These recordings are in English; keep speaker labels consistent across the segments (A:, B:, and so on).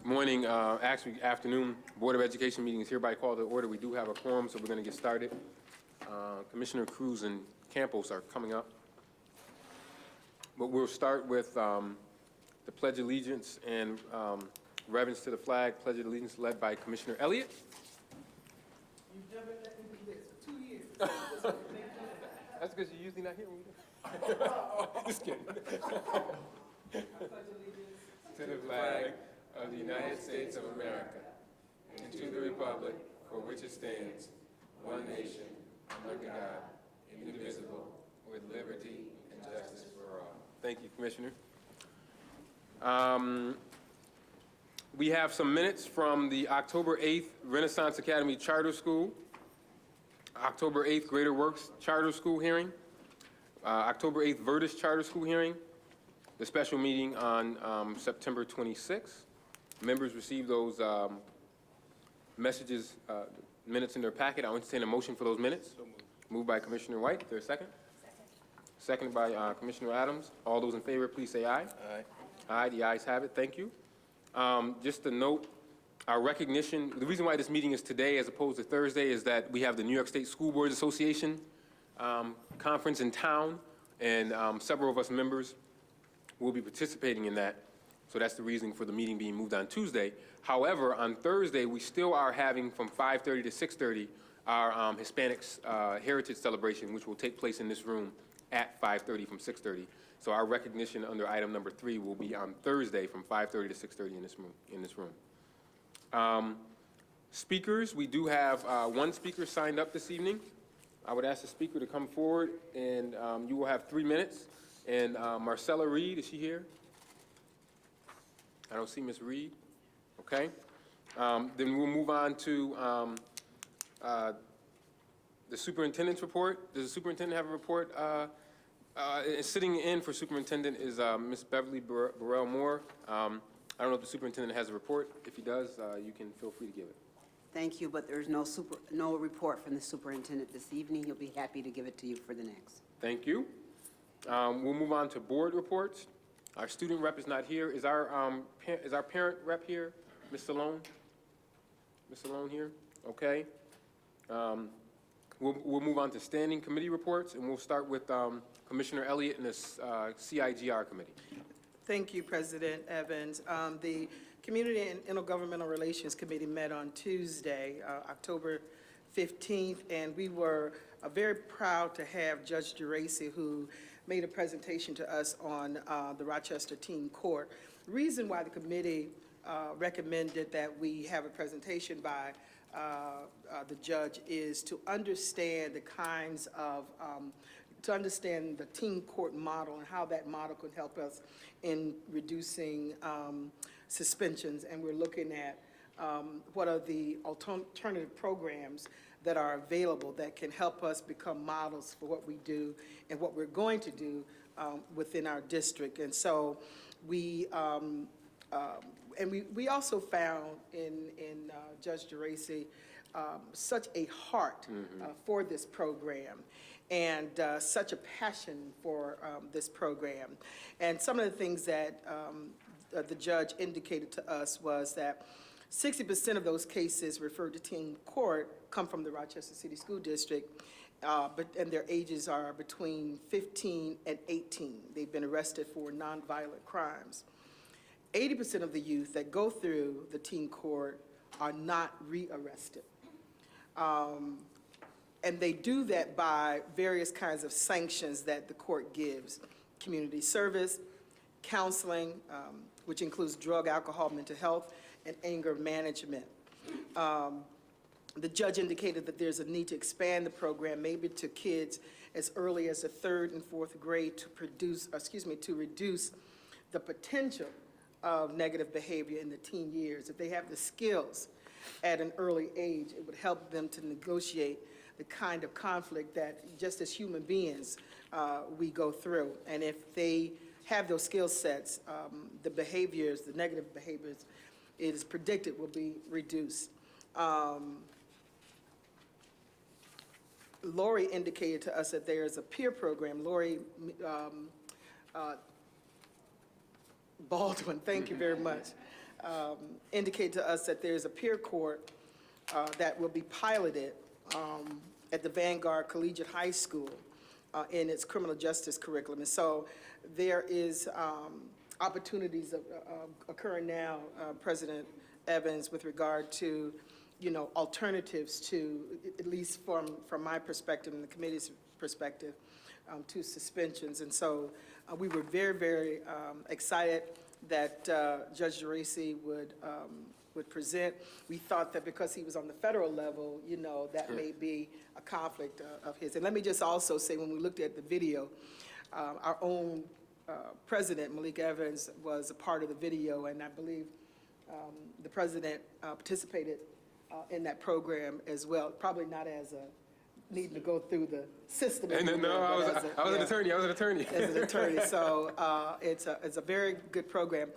A: Morning, actually afternoon, Board of Education meeting is hereby called to order. We do have a quorum, so we're going to get started. Commissioner Cruz and Campos are coming up. But we'll start with the Pledge of Allegiance and reverence to the flag. Pledge of Allegiance led by Commissioner Elliott.
B: You've never let me do this for 2 years.
A: That's because you're usually not here when we do. Just kidding. To the flag of the United States of America, and to the republic for which it stands, one nation, under God, indivisible, with liberty and justice for all. Thank you, Commissioner. We have some minutes from the October 8th Renaissance Academy Charter School, October 8th Greater Works Charter School hearing, October 8th Virtus Charter School hearing, the special meeting on September 26th. Members received those minutes in their packet. I'll entertain a motion for those minutes. So moved by Commissioner White. Is there a second? Seconded by Commissioner Adams. All those in favor, please say aye. Aye. Aye, the ayes have it. Thank you. Just to note, our recognition, the reason why this meeting is today as opposed to Thursday is that we have the New York State School Boards Association conference in town, and several of us members will be participating in that. So that's the reason for the meeting being moved on Tuesday. However, on Thursday, we still are having from 5:30 to 6:30 our Hispanics Heritage Celebration, which will take place in this room at 5:30 from 6:30. So our recognition under item number 3 will be on Thursday from 5:30 to 6:30 in this room. Speakers, we do have one speaker signed up this evening. I would ask the speaker to come forward, and you will have 3 minutes. And Marcella Reed, is she here? I don't see Ms. Reed. Okay. Then we'll move on to the superintendent's report. Does the superintendent have a report? Sitting in for superintendent is Ms. Beverly Burrell Moore. I don't know if the superintendent has a report. If he does, you can feel free to give it.
C: Thank you, but there's no report from the superintendent this evening. He'll be happy to give it to you for the next.
A: Thank you. We'll move on to board reports. Our student rep is not here. Is our parent rep here? Ms. Salone? Ms. Salone here? Okay. We'll move on to standing committee reports, and we'll start with Commissioner Elliott and the CIGR committee.
B: Thank you, President Evans. The Community and Intergovernmental Relations Committee met on Tuesday, October 15th, and we were very proud to have Judge Geraci, who made a presentation to us on the Rochester Teen Court. The reason why the committee recommended that we have a presentation by the judge is to understand the kinds of, to understand the teen court model and how that model could help us in reducing suspensions. And we're looking at what are the alternative programs that are available that can help us become models for what we do and what we're going to do within our district. And so we also found in Judge Geraci such a heart for this program and such a passion for this program. And some of the things that the judge indicated to us was that 60% of those cases referred to teen court come from the Rochester City School District, and their ages are between 15 and 18. They've been arrested for nonviolent crimes. 80% of the youth that go through the teen court are not rearrested. And they do that by various kinds of sanctions that the court gives: community service, counseling, which includes drug, alcohol, mental health, and anger management. The judge indicated that there's a need to expand the program maybe to kids as early as the 3rd and 4th grade to reduce the potential of negative behavior in the teen years. If they have the skills at an early age, it would help them to negotiate the kind of conflict that just as human beings we go through. And if they have those skill sets, the behaviors, the negative behaviors, it is predicted will be reduced. Lori indicated to us that there is a peer program. Lori Baldwin, thank you very much. indicated to us that there's a peer court that will be piloted at the Vanguard Collegiate High School in its criminal justice curriculum. And so there is opportunities occurring now, President Evans, with regard to, alternatives to, at least from my perspective and the committee's perspective, to suspensions. And so we were very, very excited that Judge Geraci would present. We thought that because he was on the federal level, that may be a conflict of his. And let me just also say, when we looked at the video, our own president, Malik Evans, was a part of the video, and I believe the president participated in that program as well, probably not as a needing to go through the system.
A: No, I was an attorney.
B: As an attorney, so it's a very good program.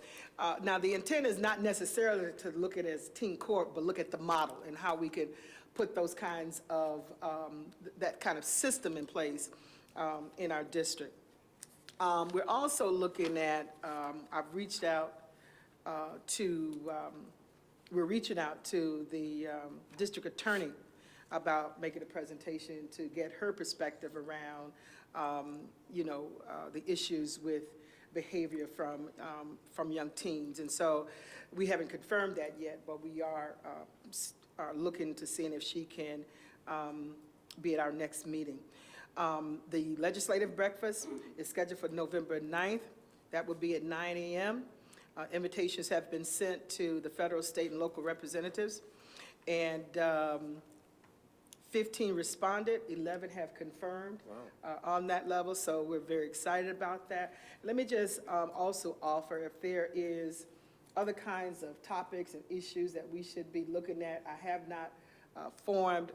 B: Now, the intent is not necessarily to look at it as teen court, but look at the model and how we can put those kinds of, that kind of system in place in our district. We're also looking at, we're reaching out to the district attorney about making a presentation to get her perspective around, the issues with behavior from young teens. And so we haven't confirmed that yet, but we are looking to see if she can be at our next meeting. The legislative breakfast is scheduled for November 9th. That will be at 9 a.m. Invitations have been sent to the federal, state, and local representatives. And 15 responded, 11 have confirmed.
A: Wow.
B: On that level, so we're very excited about that. Let me just also offer, if there is other kinds of topics and issues that we should be looking at, I have not formed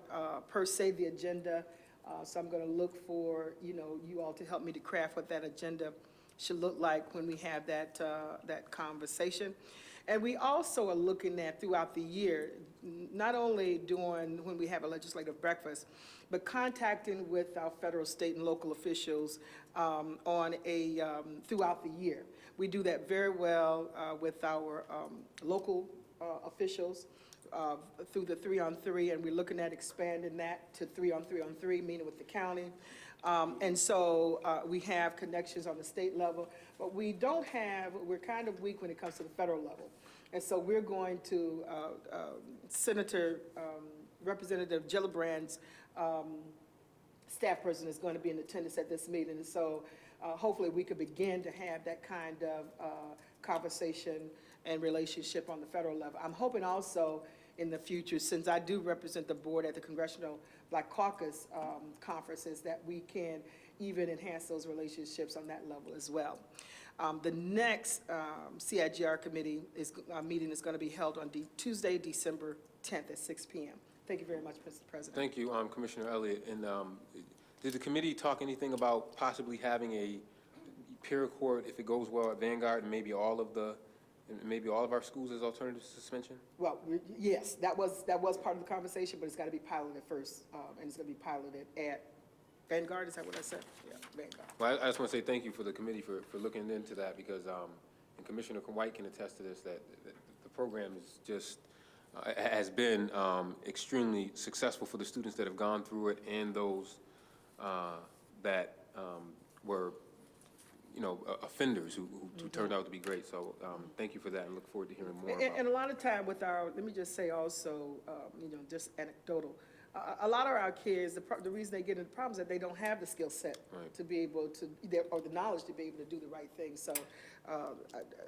B: per se the agenda, so I'm going to look for you all to help me to craft what that agenda should look like when we have that conversation. And we also are looking at throughout the year, not only when we have a legislative breakfast, but contacting with our federal, state, and local officials throughout the year. We do that very well with our local officials through the 3-on-3, and we're looking at expanding that to 3-on-3-on-3, meaning with the county. And so we have connections on the state level, but we're kind of weak when it comes to the federal level. And so we're going to, Representative Gillibrand's staff person is going to be in attendance at this meeting. And so hopefully we could begin to have that kind of conversation and relationship on the federal level. I'm hoping also in the future, since I do represent the board at the Congressional Black Caucus conferences, that we can even enhance those relationships on that level as well. The next CIGR committee meeting is going to be held on Tuesday, December 10th at 6 p.m. Thank you very much, Mr. President.
A: Thank you, Commissioner Elliott. And did the committee talk anything about possibly having a peer court if it goes well at Vanguard and maybe all of our schools as alternative to suspension?
B: Well, yes, that was part of the conversation, but it's got to be piloted first, and it's going to be piloted at Vanguard. Is that what I said? Yeah, Vanguard.
A: Well, I just want to say thank you for the committee for looking into that, because and Commissioner White can attest to this, that the program is just has been extremely successful for the students that have gone through it and those that were offenders who turned out to be great. So thank you for that, and look forward to hearing more about it.
B: And a lot of time with let me just say also, just anecdotal, a lot of our kids, the reason they get into problems is that they don't have the skill set to be able to, or the knowledge to be able to do the right thing. So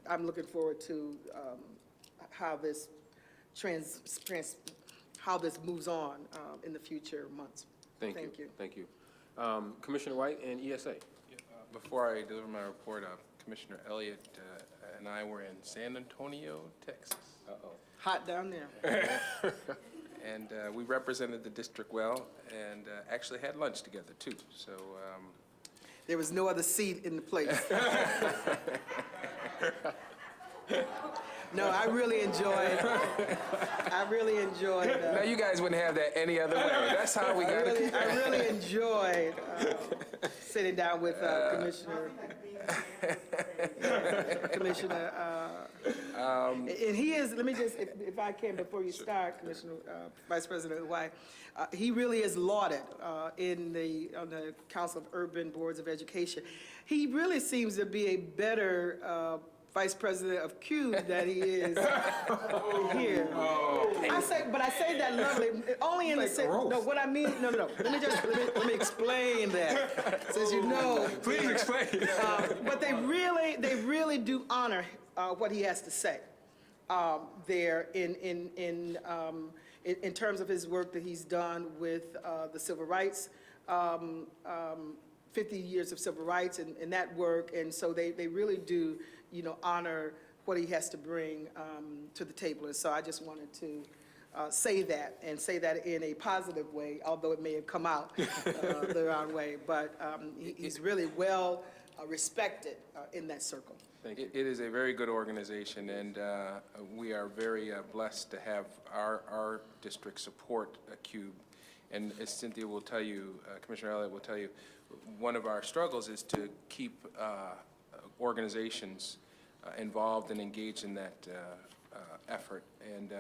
B: I'm looking forward to how this moves on in the future months.
A: Thank you. Thank you. Commissioner White and ESA.
D: Before I deliver my report, Commissioner Elliott and I were in San Antonio, Texas.
B: Hot down there.
D: And we represented the district well, and actually had lunch together too. So
B: there was no other seat in the place. No, I really enjoyed,
D: Now, you guys wouldn't have that any other way. That's how we got it.
B: I really enjoyed sitting down with Commissioner, and he is, let me just, if I can, before you start, Commissioner, Vice President White, he really is lauded on the Council of Urban Boards of Education. He really seems to be a better Vice President of Q than he is here. I say that lovely, only in the sense, no, what I mean, no, let me explain that, since you know.
D: Please explain.
B: But they really do honor what he has to say there in terms of his work that he's done with the civil rights, 50 years of civil rights and that work, and so they really do, honor what he has to bring to the table. And so I just wanted to say that, and say that in a positive way, although it may have come out the wrong way. But he's really well respected in that circle.
D: It is a very good organization, and we are very blessed to have our district support CUBE. And as Cynthia will tell you, Commissioner Elliott will tell you, one of our struggles is to keep organizations involved and engaged in that effort. And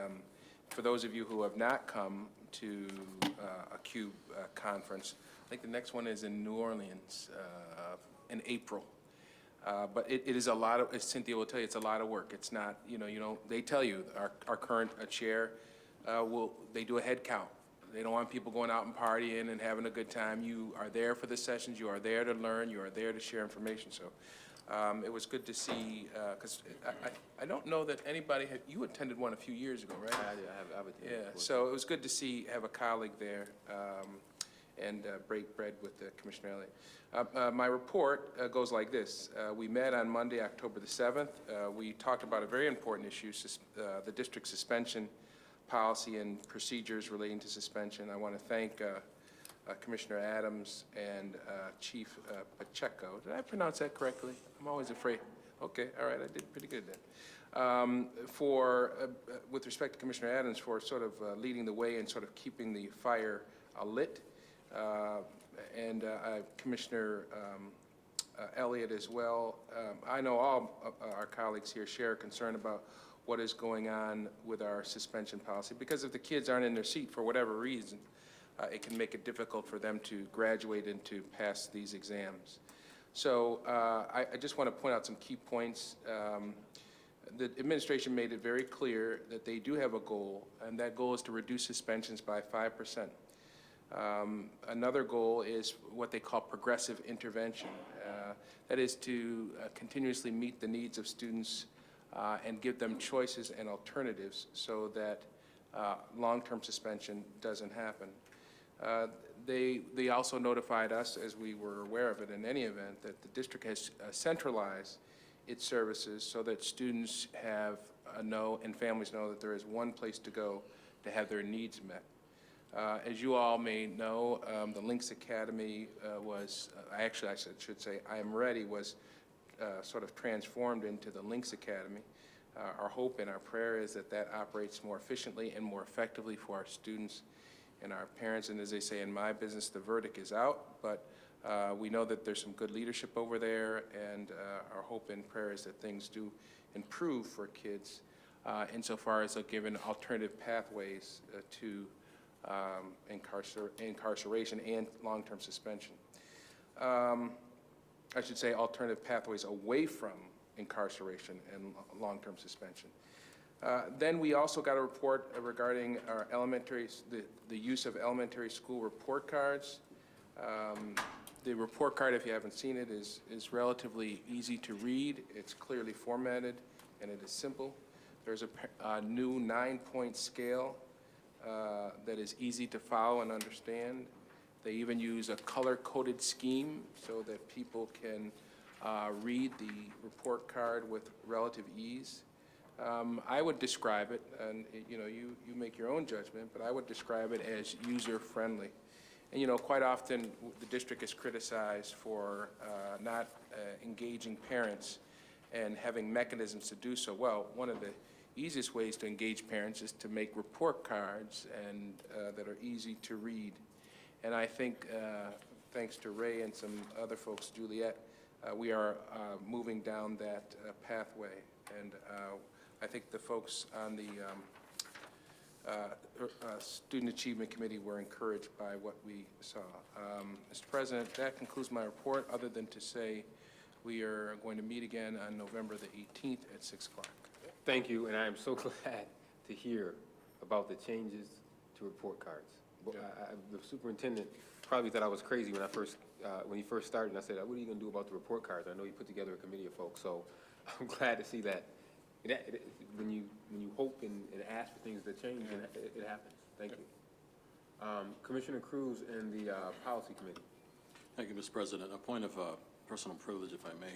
D: for those of you who have not come to a CUBE conference, I think the next one is in New Orleans in April. But it is a lot of, as Cynthia will tell you, it's a lot of work. It's not, they tell you, our current chair, they do a head count. They don't want people going out and partying and having a good time. You are there for the sessions. You are there to learn. You are there to share information. So it was good to see, because I don't know that anybody had, you attended one a few years ago, right?
A: I've attended.
D: Yeah, so it was good to have a colleague there and break bread with Commissioner Elliott. My report goes like this. We met on Monday, October the 7th. We talked about a very important issue, the district suspension policy and procedures relating to suspension. I want to thank Commissioner Adams and Chief Pacheco. Did I pronounce that correctly? I'm always afraid. Okay, all right, I did pretty good then. With respect to Commissioner Adams for sort of leading the way and sort of keeping the fire lit, and Commissioner Elliott as well. I know all our colleagues here share concern about what is going on with our suspension policy, because if the kids aren't in their seat for whatever reason, it can make it difficult for them to graduate and to pass these exams. So I just want to point out some key points. The administration made it very clear that they do have a goal, and that goal is to reduce suspensions by 5%. Another goal is what they call progressive intervention. That is to continuously meet the needs of students and give them choices and alternatives so that long-term suspension doesn't happen. They also notified us, as we were aware of it in any event, that the district has centralized its services so that students know and families know that there is one place to go to have their needs met. As you all may know, the Lynx Academy was, I should say, I Am Ready was sort of transformed into the Lynx Academy. Our hope and our prayer is that that operates more efficiently and more effectively for our students and our parents. And as they say in my business, the verdict is out, but we know that there's some good leadership over there, and our hope and prayer is that things do improve for kids insofar as given alternative pathways to incarceration and long-term suspension. I should say alternative pathways away from incarceration and long-term suspension. Then we also got a report regarding our the use of elementary school report cards. The report card, if you haven't seen it, is relatively easy to read. It's clearly formatted, and it is simple. There's a new 9-point scale that is easy to follow and understand. They even use a color-coded scheme so that people can read the report card with relative ease. I would describe it, and you make your own judgment, but I would describe it as user-friendly. And quite often the district is criticized for not engaging parents and having mechanisms to do so. Well, one of the easiest ways to engage parents is to make report cards and that are easy to read. And I think, thanks to Ray and some other folks, Juliet, we are moving down that pathway. And I think the folks on the Student Achievement Committee were encouraged by what we saw. Mr. President, that concludes my report, other than to say we are going to meet again on November the 18th at 6 o'clock.
A: Thank you, and I am so glad to hear about the changes to report cards. The superintendent probably thought I was crazy when he first started, and I said, "What are you going to do about the report cards?" I know you put together a committee of folks, so I'm glad to see that. When you hope and ask for things to change, it happens. Thank you. Commissioner Cruz and the Policy Committee.
E: Thank you, Mr. President. A point of personal privilege, if I may.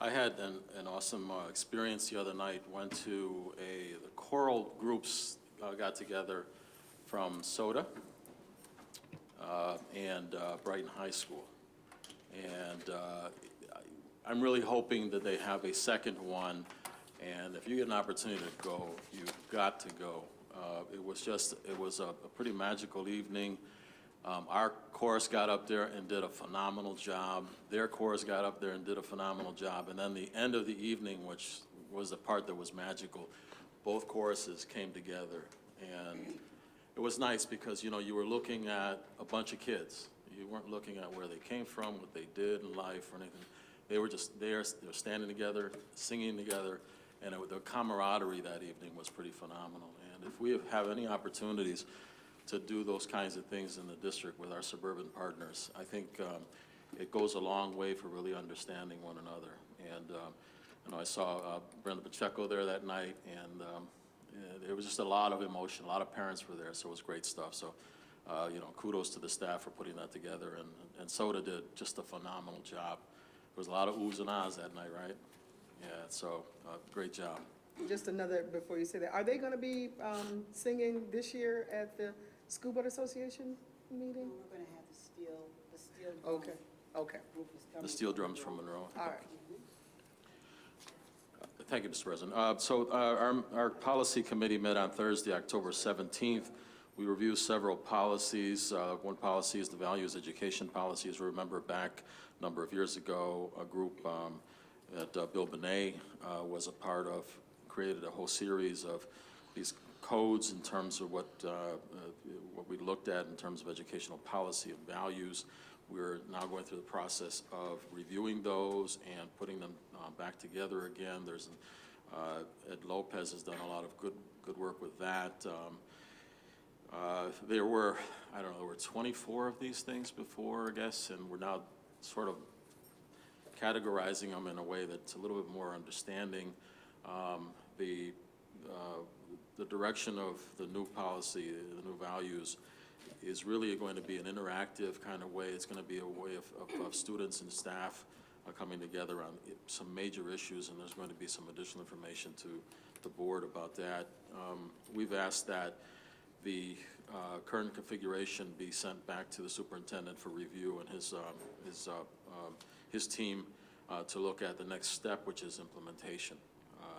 E: I had an awesome experience the other night. Went to the choral groups got together from Soda and Brighton High School. And I'm really hoping that they have a second one. And if you get an opportunity to go, you've got to go. It was a pretty magical evening. Our chorus got up there and did a phenomenal job. Their chorus got up there and did a phenomenal job. And then the end of the evening, which was the part that was magical, both choruses came together. And it was nice because, you know, you were looking at a bunch of kids. You weren't looking at where they came from, what they did in life or anything. They were just there, they were standing together, singing together, and the camaraderie that evening was pretty phenomenal. And if we have any opportunities to do those kinds of things in the district with our suburban partners, I think it goes a long way for really understanding one another. And you know, I saw Brenda Pacheco there that night, and there was just a lot of emotion. A lot of parents were there, so it was great stuff. So, you know, kudos to the staff for putting that together, and SOTA did just a phenomenal job. There was a lot of oohs and ahs that night, right? Yeah, so great job.
B: Just another, before you say that, are they going to be singing this year at the School Board Association meeting?
C: We're going to have the steel
B: Okay, okay,
C: group is coming.
E: The steel drums from Monroe.
B: all right.
E: Thank you, Mr. President. So our policy committee met on Thursday, October 17th. We reviewed several policies. One policy is the values education policy. As you remember, back a number of years ago, a group that Bill Benet was a part of created a whole series of these codes in terms of what we looked at in terms of educational policy and values. We're now going through the process of reviewing those and putting them back together again. There's Ed Lopez has done a lot of good work with that. There were, I don't know, there were 24 of these things before, I guess, and we're now sort of categorizing them in a way that's a little bit more understanding. The direction of the new policy, the new values, is really going to be an interactive kind of way. It's going to be a way of students and staff coming together on some major issues, and there's going to be some additional information to the board about that. We've asked that the current configuration be sent back to the superintendent for review and his team to look at the next step, which is implementation.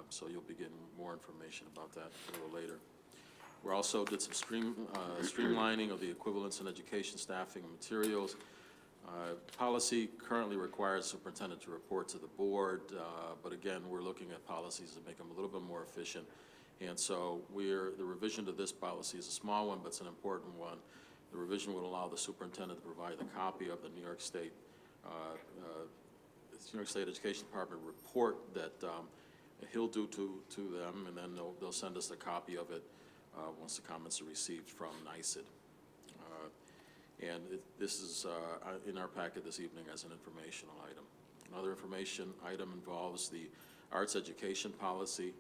E: So you'll be getting more information about that a little later. We also did some streamlining of the equivalence in education staffing and materials. Policy currently requires superintendent to report to the board, but again, we're looking at policies to make them a little bit more efficient. And so the revision to this policy is a small one, but it's an important one. The revision would allow the superintendent to provide a copy of the New York State Education Department report that he'll do to them, and then they'll send us a copy of it once the comments are received from NYSED. And this is in our packet this evening as an informational item. Another information item involves the arts education policy.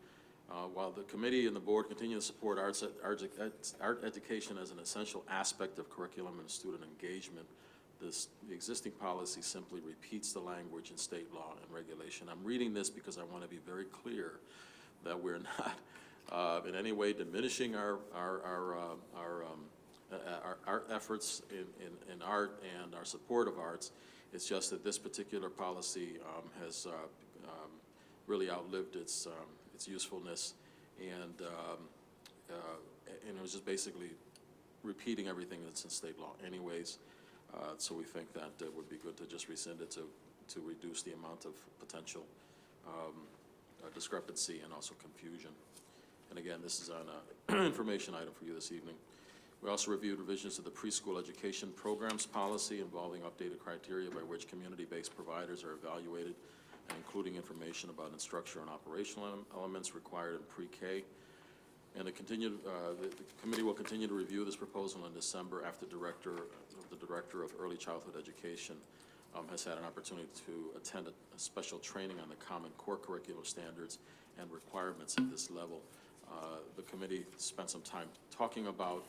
E: While the committee and the board continue to support art education as an essential aspect of curriculum and student engagement, the existing policy simply repeats the language in state law and regulation. I'm reading this because I want to be very clear that we're not in any way diminishing our efforts in art and our support of arts. It's just that this particular policy has really outlived its usefulness, and it was just basically repeating everything that's in state law anyways. So we think that it would be good to just rescind it to reduce the amount of potential discrepancy and also confusion. And again, this is on an information item for you this evening. We also reviewed revisions to the preschool education programs policy involving updated criteria by which community-based providers are evaluated, and including information about instructional and operational elements required in pre-K. And the committee will continue to review this proposal in December after the Director of Early Childhood Education has had an opportunity to attend a special training on the Common Core curricular standards and requirements at this level. The committee spent some time talking about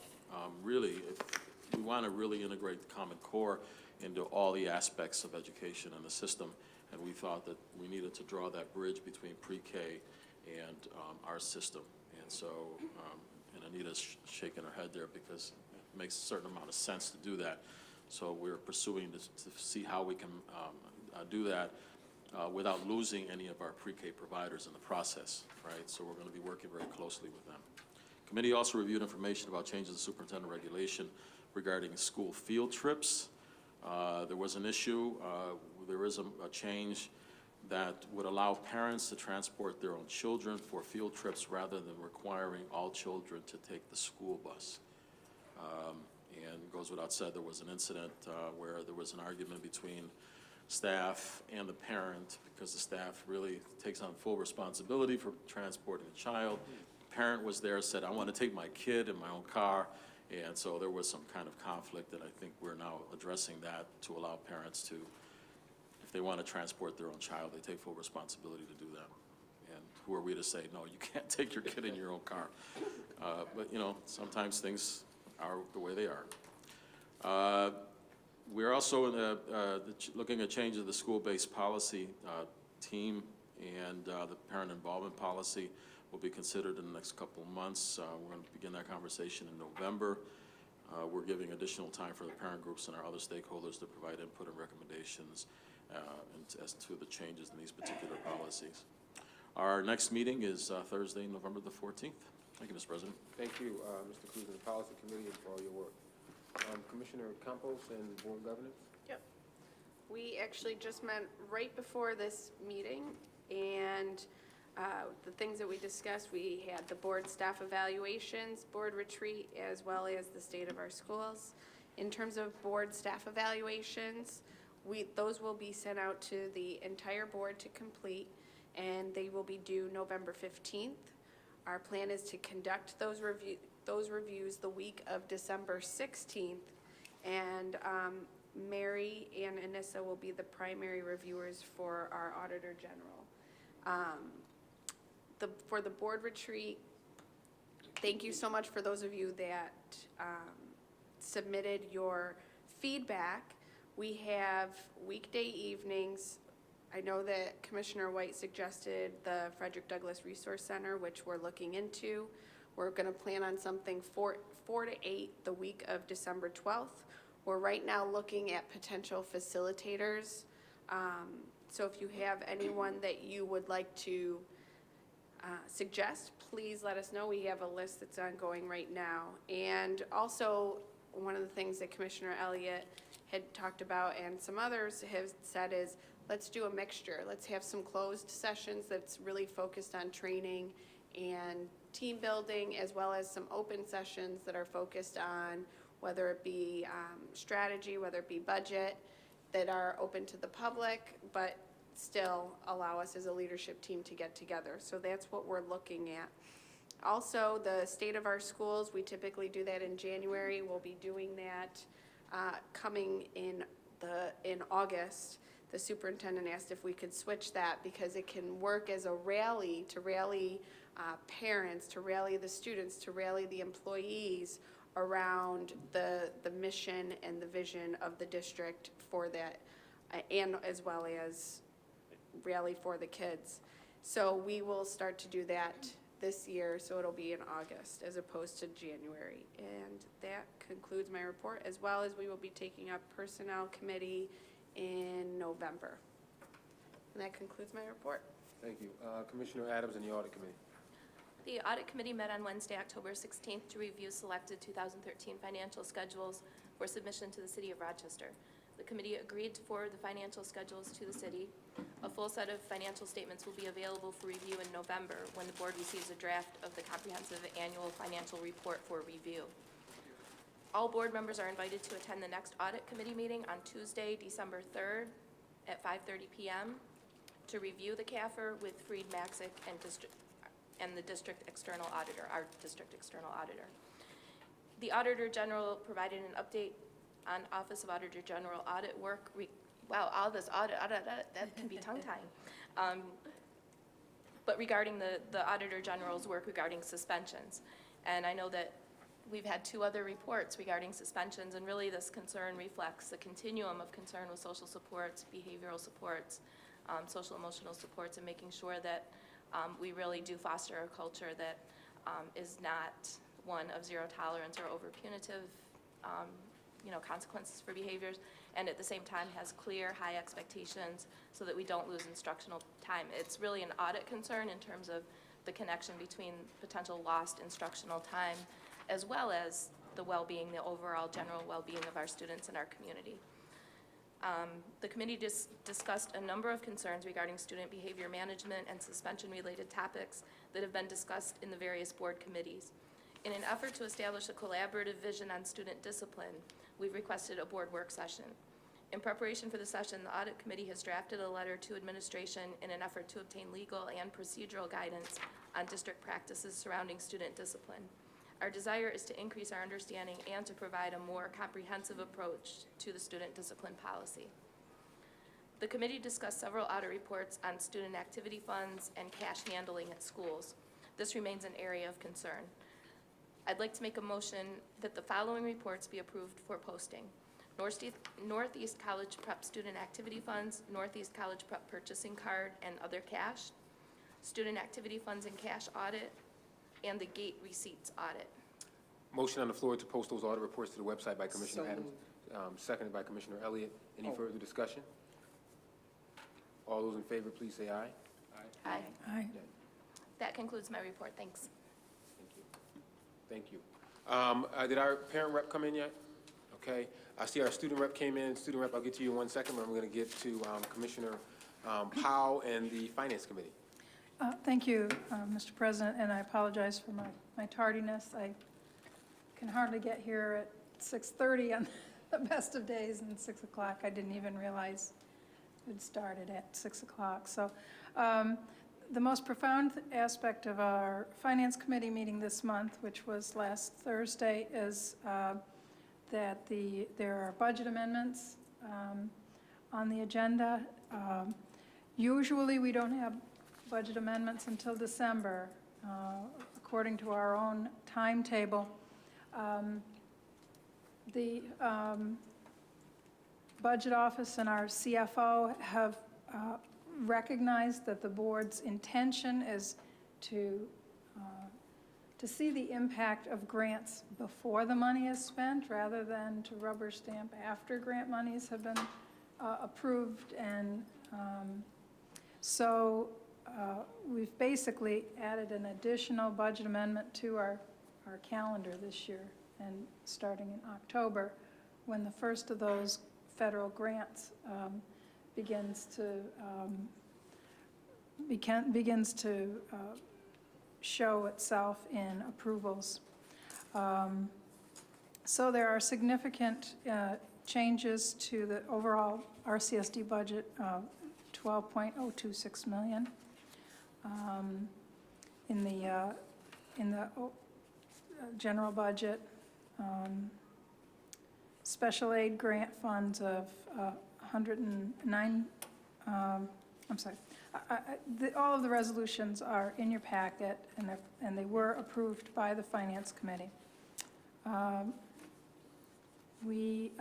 E: really, if we want to really integrate the Common Core into all the aspects of education in the system, and we thought that we needed to draw that bridge between pre-K and our system. And so, and Anita's shaking her head there because it makes a certain amount of sense to do that. So we're pursuing to see how we can do that without losing any of our pre-K providers in the process, right? So we're going to be working very closely with them. Committee also reviewed information about changes to superintendent regulation regarding school field trips. There was an issue. There is a change that would allow parents to transport their own children for field trips rather than requiring all children to take the school bus. And it goes without said, there was an incident where there was an argument between staff and the parent because the staff really takes on full responsibility for transporting the child. The parent was there, said, I want to take my kid in my own car. And so there was some kind of conflict, and I think we're now addressing that to allow parents to, if they want to transport their own child, they take full responsibility to do that. And who are we to say, no, you can't take your kid in your own car? But, you know, sometimes things are the way they are. We're also looking at changes of the school-based policy team, and the parent involvement policy will be considered in the next couple of months. We're going to begin that conversation in November. We're giving additional time for the parent groups and our other stakeholders to provide input and recommendations as to the changes in these particular policies. Our next meeting is Thursday, November the 14th. Thank you, Mr. President.
A: Thank you, Mr. Cruz and the Policy Committee for all your work. Commissioner Campos and Board Governance?
F: Yep. We actually just met right before this meeting, and the things that we discussed, we had the board staff evaluations, board retreat, as well as the state of our schools. In terms of board staff evaluations, those will be sent out to the entire board to complete, and they will be due November 15th. Our plan is to conduct those reviews the week of December 16th, and Mary and Anissa will be the primary reviewers for our Auditor General. For the board retreat, thank you so much for those of you that submitted your feedback. We have weekday evenings. I know that Commissioner White suggested the Frederick Douglass Resource Center, which we're looking into. We're going to plan on something 4 to 8 the week of December 12th. We're right now looking at potential facilitators. So if you have anyone that you would like to suggest, please let us know. We have a list that's ongoing right now. And also, one of the things that Commissioner Elliott had talked about and some others have said is, let's do a mixture. Let's have some closed sessions that's really focused on training and team building, as well as some open sessions that are focused on whether it be strategy, whether it be budget, that are open to the public, but still allow us as a leadership team to get together. So that's what we're looking at. Also, the state of our schools, we typically do that in January. We'll be doing that coming in August. The superintendent asked if we could switch that because it can work as a rally to rally parents, to rally the students, to rally the employees around the mission and the vision of the district for that, and as well as rally for the kids. So we will start to do that this year, so it'll be in August as opposed to January. And that concludes my report, as well as we will be taking up Personnel Committee in November. And that concludes my report.
A: Thank you. Commissioner Adams and the Audit Committee.
G: The Audit Committee met on Wednesday, October 16th to review selected 2013 financial schedules for submission to the City of Rochester. The committee agreed to forward the financial schedules to the city. A full set of financial statements will be available for review in November when the board receives a draft of the comprehensive annual financial report for review. All board members are invited to attend the next Audit Committee meeting on Tuesday, December 3rd at 5:30 p.m. to review the CAFR with Freed Maxick and the district external auditor, our district external auditor. The Auditor General provided an update on Office of Auditor General audit work. Wow, all this audit, that can be tongue-tying. But regarding the Auditor General's work regarding suspensions. And I know that we've had 2 other reports regarding suspensions, and really this concern reflects the continuum of concern with social supports, behavioral supports, social emotional supports, and making sure that we really do foster a culture that is not one of zero tolerance or over punitive consequences for behaviors, and at the same time has clear, high expectations so that we don't lose instructional time. It's really an audit concern in terms of the connection between potential lost instructional time as well as the well-being, the overall general well-being of our students and our community. The committee discussed a number of concerns regarding student behavior management and suspension-related topics that have been discussed in the various board committees. In an effort to establish a collaborative vision on student discipline, we've requested a board work session. In preparation for the session, the Audit Committee has drafted a letter to administration in an effort to obtain legal and procedural guidance on district practices surrounding student discipline. Our desire is to increase our understanding and to provide a more comprehensive approach to the student discipline policy. The committee discussed several audit reports on student activity funds and cash handling at schools. This remains an area of concern. I'd like to make a motion that the following reports be approved for posting. Northeast College Prep Student Activity Funds, Northeast College Prep Purchasing Card and Other Cash, Student Activity Funds and Cash Audit, and the Gate Receipts Audit.
A: Motion on the floor to post those audit reports to the website by Commissioner
B: So
A: Adams, seconded by Commissioner Elliott. Any further discussion? All those in favor, please say aye.
G: Aye.
H: Aye.
G: That concludes my report. Thanks.
A: Thank you. Did our parent rep come in yet? Okay. I see our student rep came in. Student rep, I'll get to you in 1 second, but I'm going to get to Commissioner Powell and the Finance Committee.
H: Thank you, Mr. President, and I apologize for my tardiness. I can hardly get here at 6:30 on the best of days, and 6 o'clock. I didn't even realize it started at 6 o'clock. So the most profound aspect of our Finance Committee meeting this month, which was last Thursday, is that there are budget amendments on the agenda. Usually we don't have budget amendments until December, according to our own timetable. The Budget Office and our CFO have recognized that the board's intention is to see the impact of grants before the money is spent rather than to rubber stamp after grant monies have been approved. And so we've basically added an additional budget amendment to our calendar this year, and starting in October, when the first of those federal grants begins to show itself in approvals. So there are significant changes to the overall RCSD budget of $12.026 million. In the general budget, special aid grant funds of 109. I'm sorry. All of the resolutions are in your packet, and they were approved by the Finance Committee. We,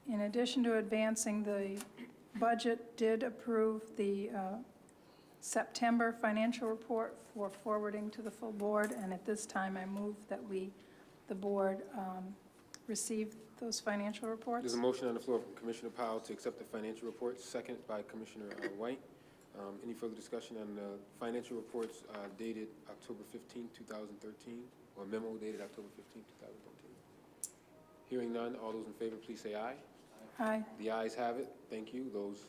H: in addition to advancing the budget, did approve the September financial report for forwarding to the full board, and at this time I move that the board receive those financial reports.
A: There's a motion on the floor from Commissioner Powell to accept the financial report, second by Commissioner White. Any further discussion on the financial reports dated October 15, 2013, or memo dated October 15, 2013? Hearing none, all those in favor, please say aye.
H: Aye.
A: The ayes have it. Thank you. Those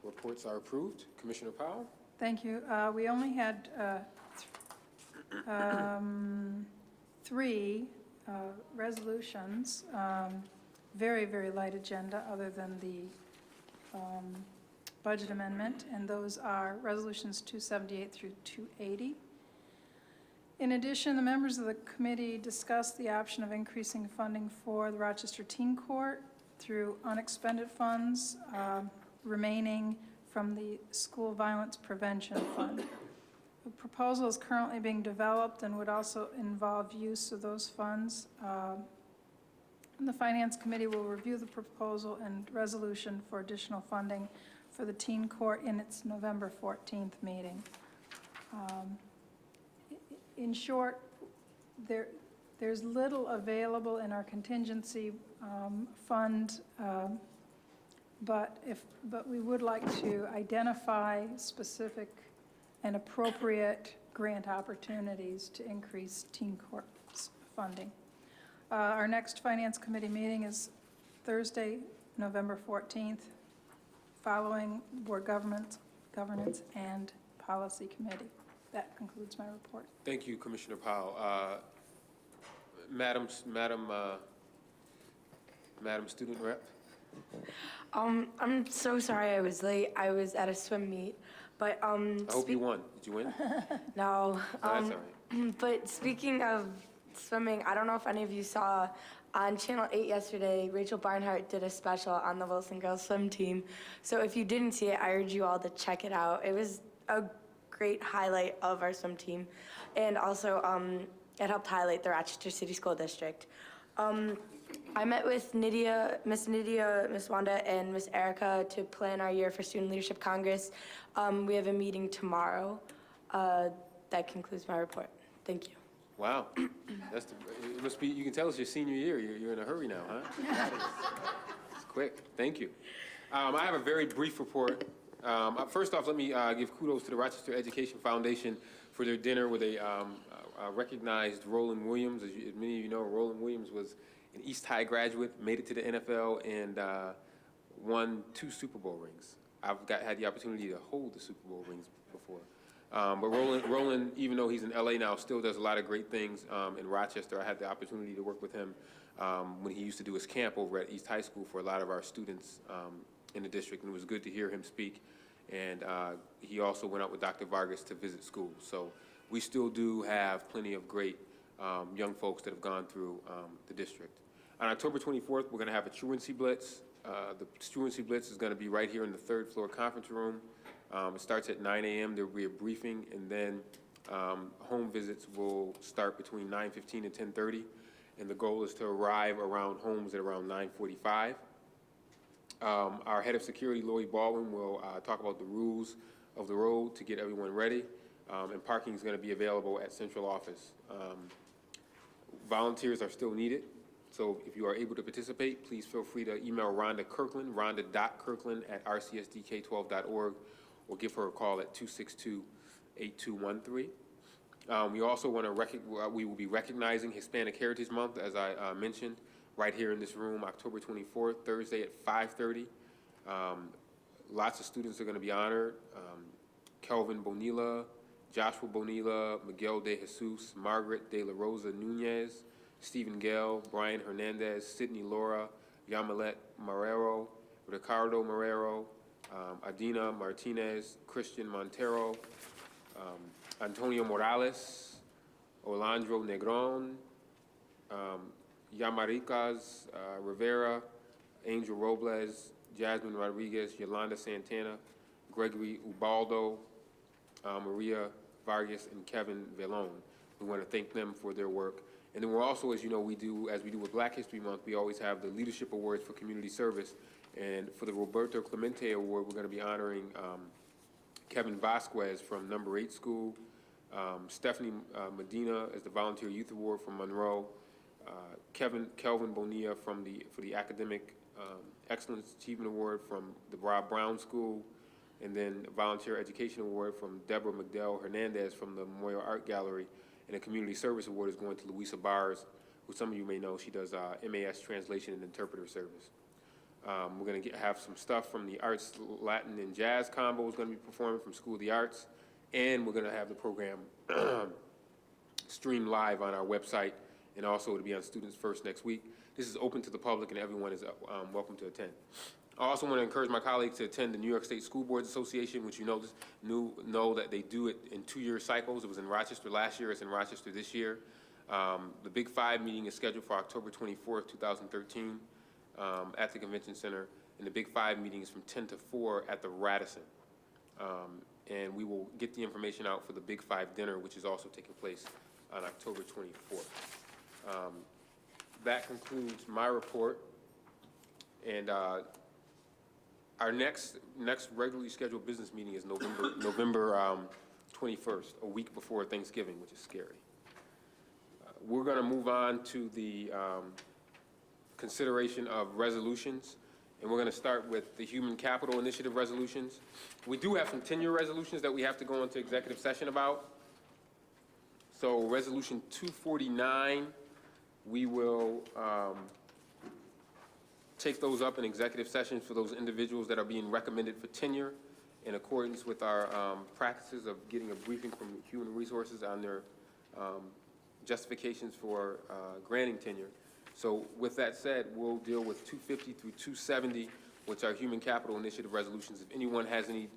A: reports are approved. Commissioner Powell?
H: Thank you. We only had three resolutions, very, very light agenda, other than the budget amendment, and those are resolutions 278 through 280. In addition, the members of the committee discussed the option of increasing funding for the Rochester Teen Court through unexpended funds remaining from the School Violence Prevention Fund. The proposal is currently being developed and would also involve use of those funds. The Finance Committee will review the proposal and resolution for additional funding for the teen court in its November 14th meeting. In short, there's little available in our contingency fund, but we would like to identify specific and appropriate grant opportunities to increase teen court funding. Our next Finance Committee meeting is Thursday, November 14th, following Board Governance and Policy Committee. That concludes my report.
A: Thank you, Commissioner Powell. Madam Student Rep?
I: I'm so sorry I was late. I was at a swim meet, but
A: I hope you won. Did you win?
I: No.
A: That's all right.
I: But speaking of swimming, I don't know if any of you saw on Channel 8 yesterday, Rachel Barnhart did a special on the Wilson girls swim team. So if you didn't see it, I urge you all to check it out. It was a great highlight of our swim team, and also it helped highlight the Rochester City School District. I met with Miss Nydia, Miss Wanda, and Miss Erica to plan our year for Student Leadership Congress. We have a meeting tomorrow. That concludes my report. Thank you.
A: Wow. It must be, you can tell it's your senior year. You're in a hurry now, huh? It's quick. Thank you. I have a very brief report. First off, let me give kudos to the Rochester Education Foundation for their dinner where they recognized Roland Williams. As many of you know, Roland Williams was an East High graduate, made it to the NFL, and won 2 Super Bowl rings. I've had the opportunity to hold the Super Bowl rings before. But Roland, even though he's in LA now, still does a lot of great things in Rochester. I had the opportunity to work with him when he used to do his camp over at East High School for a lot of our students in the district, and it was good to hear him speak. And he also went out with Dr. Vargas to visit schools. So we still do have plenty of great young folks that have gone through the district. On October 24th, we're going to have a truancy blitz. The truancy blitz is going to be right here in the 3rd floor conference room. It starts at 9 a.m. There will be a briefing, and then home visits will start between 9:15 and 10:30, and the goal is to arrive around homes at around 9:45. Our head of security, Lloyd Baldwin, will talk about the rules of the road to get everyone ready, and parking is going to be available at central office. Volunteers are still needed, so if you are able to participate, please feel free to email Rhonda Kirkland, rhonda.kirkland@rcsdk12.org, or give her a call at 262-8213. We also want to we will be recognizing Hispanic Heritage Month, as I mentioned, right here in this room, October 24th, Thursday at 5:30. Lots of students are going to be honored. Kelvin Bonilla, Joshua Bonilla, Miguel De Jesus, Margaret De La Rosa Nunez, Stephen Gale, Brian Hernandez, Sydney Laura, Yamilet Marrero, Ricardo Marrero, Adina Martinez, Christian Montero, Antonio Morales, Orlandro Negron, Yamaricas Rivera, Angel Robles, Jasmine Rodriguez, Yolanda Santana, Gregory Ubaldo, Maria Vargas, and Kevin Velon. We want to thank them for their work. And then we're also, as you know, we do with Black History Month, we always have the Leadership Awards for Community Service. And for the Roberto Clemente Award, we're going to be honoring Kevin Vasquez from Number 8 School, Stephanie Medina as the Volunteer Youth Award from Monroe, Kelvin Bonilla for the Academic Excellence Achievement Award from the Rob Brown School, And then a Volunteer Education Award from Deborah McDell Hernandez from the Memorial Art Gallery. And a Community Service Award is going to Louisa Bars, who some of you may know. She does MAS translation and interpreter service. We're going to have some stuff from the Arts, Latin, and Jazz combo is going to be performed from School of the Arts. And we're going to have the program streamed live on our website, and also it'll be on Students First next week. This is open to the public, and everyone is welcome to attend. I also want to encourage my colleagues to attend the New York State School Boards Association, which you know that they do it in 2-year cycles. It was in Rochester last year. It's in Rochester this year. The Big Five meeting is scheduled for October 24th, 2013 at the Convention Center, and the Big Five meeting is from 10 to 4 at the Radisson. And we will get the information out for the Big Five dinner, which is also taking place on October 24th. That concludes my report. And our next regularly scheduled business meeting is November 21st, a week before Thanksgiving, which is scary. We're going to move on to the consideration of resolutions, and we're going to start with the Human Capital Initiative resolutions. We do have some tenure resolutions that we have to go into executive session about. So Resolution 249, we will take those up in executive session for those individuals that are being recommended for tenure in accordance with our practices of getting a briefing from Human Resources on their justifications for granting tenure. So with that said, we'll deal with 250 through 270, which are Human Capital Initiative resolutions. If anyone has any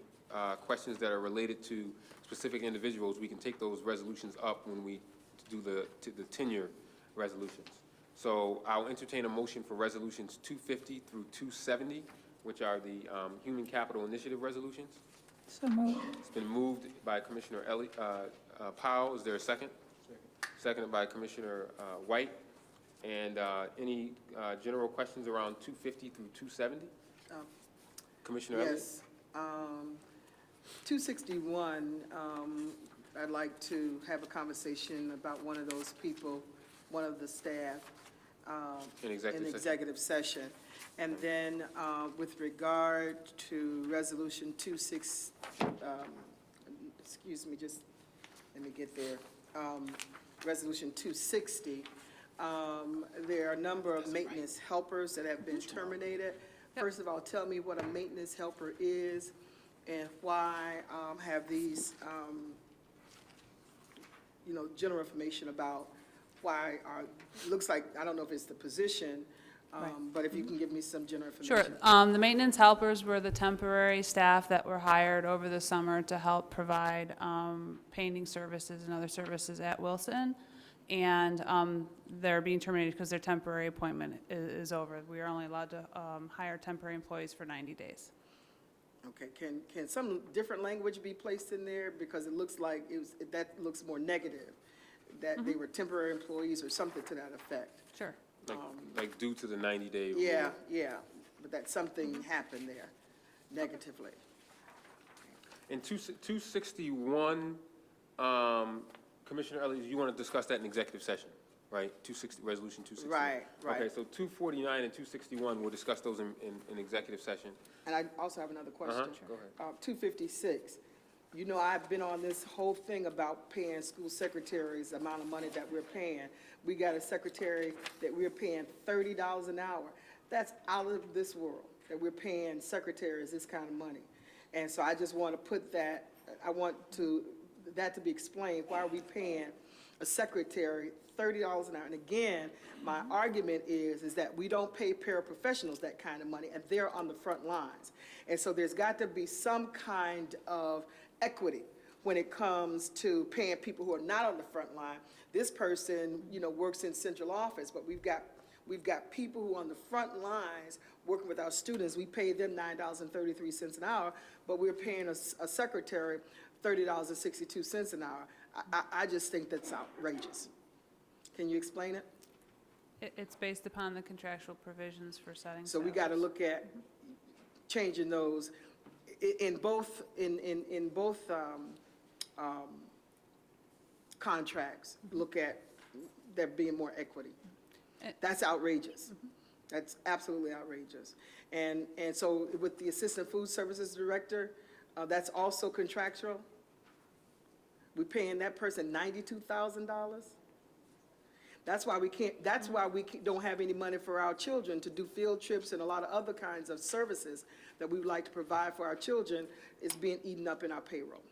A: questions that are related to specific individuals, we can take those resolutions up when we do the tenure resolutions. So I'll entertain a motion for resolutions 250 through 270, which are the Human Capital Initiative resolutions.
H: So moved.
A: It's been moved by Commissioner Powell. Is there a second? Seconded by Commissioner White. And any general questions around 250 through 270? Commissioner Elliott?
B: Yes. 261, I'd like to have a conversation about one of those people, one of the staff.
A: In
B: executive session. And then with regard to Resolution 26, excuse me, just let me get there. Resolution 260, there are a number of maintenance helpers that have been terminated. First of all, tell me what a maintenance helper is and why have these, general information about why looks like, I don't know if it's the position, but if you can give me some general information.
J: Sure. The maintenance helpers were the temporary staff that were hired over the summer to help provide painting services and other services at Wilson. And they're being terminated because their temporary appointment is over. We are only allowed to hire temporary employees for 90 days.
B: Okay, can some different language be placed in there? Because it looks like that looks more negative, that they were temporary employees or something to that effect.
J: Sure.
A: Like due to the 90-day rule?
B: Yeah, but that something happened there negatively.
A: In 261, Commissioner Elliott, you want to discuss that in executive session, right? Resolution 260.
B: Right.
A: Okay, so 249 and 261, we'll discuss those in executive session.
B: And I also have another question.
A: Go ahead.
B: 256. I've been on this whole thing about paying school secretaries the amount of money that we're paying. We got a secretary that we're paying $30 an hour. That's out of this world, that we're paying secretaries this kind of money. And so I just want to put that, that to be explained. Why are we paying a secretary $30 an hour? And again, my argument is that we don't pay paraprofessionals that kind of money, and they're on the front lines. And so there's got to be some kind of equity when it comes to paying people who are not on the front line. This person, works in central office, but we've got people who are on the front lines working with our students. We pay them $9.33 an hour, but we're paying a secretary $30.62 an hour. I just think that's outrageous. Can you explain it?
J: It's based upon the contractual provisions for setting.
B: So we got to look at changing those in both contracts. Look at there being more equity. That's outrageous. That's absolutely outrageous. And so with the Assistant Food Services Director, That's also contractual. We're paying that person $92,000. That's why we don't have any money for our children to do field trips and a lot of other kinds of services that we would like to provide for our children is being eaten up in our payroll.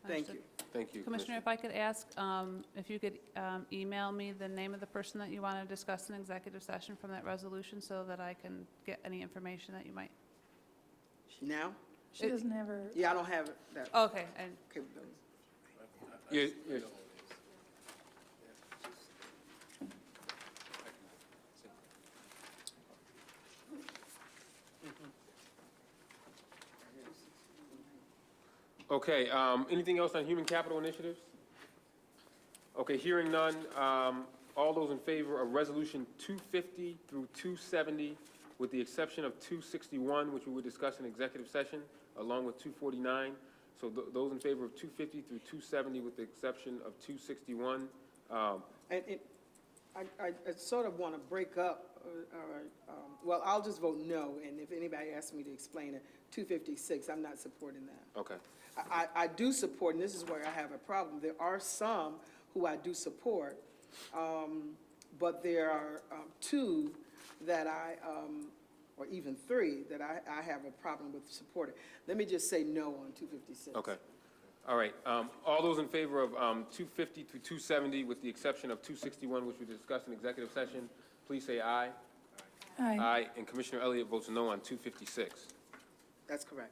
B: Thank you.
A: Thank you,
J: Commissioner, if I could ask, if you could email me the name of the person that you want to discuss in executive session from that resolution so that I can get any information that you might.
B: Now?
H: She doesn't have her,
B: Yeah, I don't have that
J: Okay, and
B: capability.
A: Yeah. Okay, anything else on human capital initiatives? Okay, hearing none, all those in favor of Resolution 250 through 270, with the exception of 261, which we would discuss in executive session, along with 249. So those in favor of 250 through 270, with the exception of 261.
B: And I sort of want to break up, well, I'll just vote no, and if anybody asks me to explain it, 256, I'm not supporting that.
A: Okay.
B: I do support, and this is where I have a problem, there are some who I do support, but there are two that or even three, that I have a problem with supporting. Let me just say no on 256.
A: Okay. All right. All those in favor of 250 through 270, with the exception of 261, which we discussed in executive session, please say aye.
H: aye.
A: Aye. And Commissioner Elliott votes no on 256.
B: That's correct.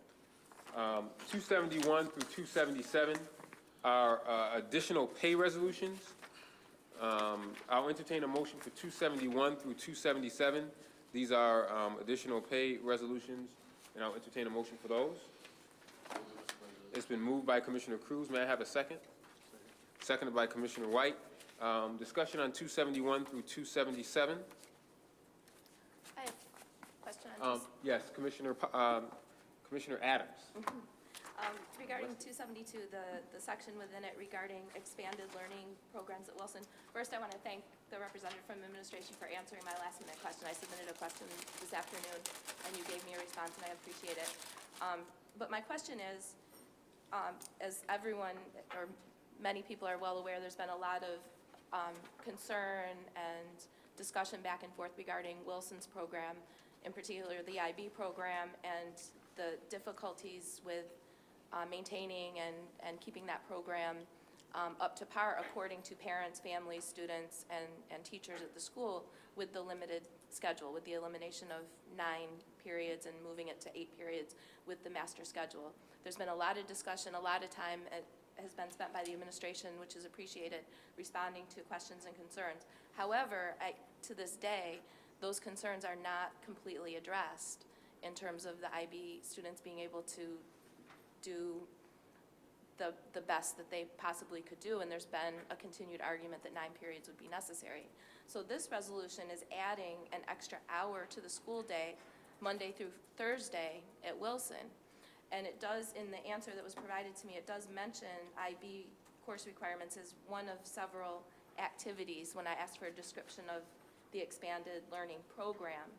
A: 271 through 277 are additional pay resolutions. I'll entertain a motion for 271 through 277. These are additional pay resolutions, and I'll entertain a motion for those. It's been moved by Commissioner Cruz. May I have a second? Seconded by Commissioner White. Discussion on 271 through 277.
G: I have a question on
A: Yes, Commissioner Adams.
G: regarding 272, the section within it regarding expanded learning programs at Wilson. First, I want to thank the representative from administration for answering my last-minute question. I submitted a question this afternoon, and you gave me a response, and I appreciate it. But my question is, as everyone, or many people are well aware, there's been a lot of concern and discussion back and forth regarding Wilson's program, in particular the IB program, and the difficulties with maintaining and keeping that program up to par according to parents, families, students, and teachers at the school with the limited schedule, with the elimination of 9 periods and moving it to 8 periods with the master schedule. There's been a lot of discussion, a lot of time has been spent by the administration, which is appreciated, responding to questions and concerns. However, to this day, those concerns are not completely addressed in terms of the IB students being able to do the best that they possibly could do, and there's been a continued argument that 9 periods would be necessary. So this resolution is adding an extra hour to the school day, Monday through Thursday at Wilson. And it does, in the answer that was provided to me, it does mention IB course requirements as one of several activities when I asked for a description of the expanded learning program.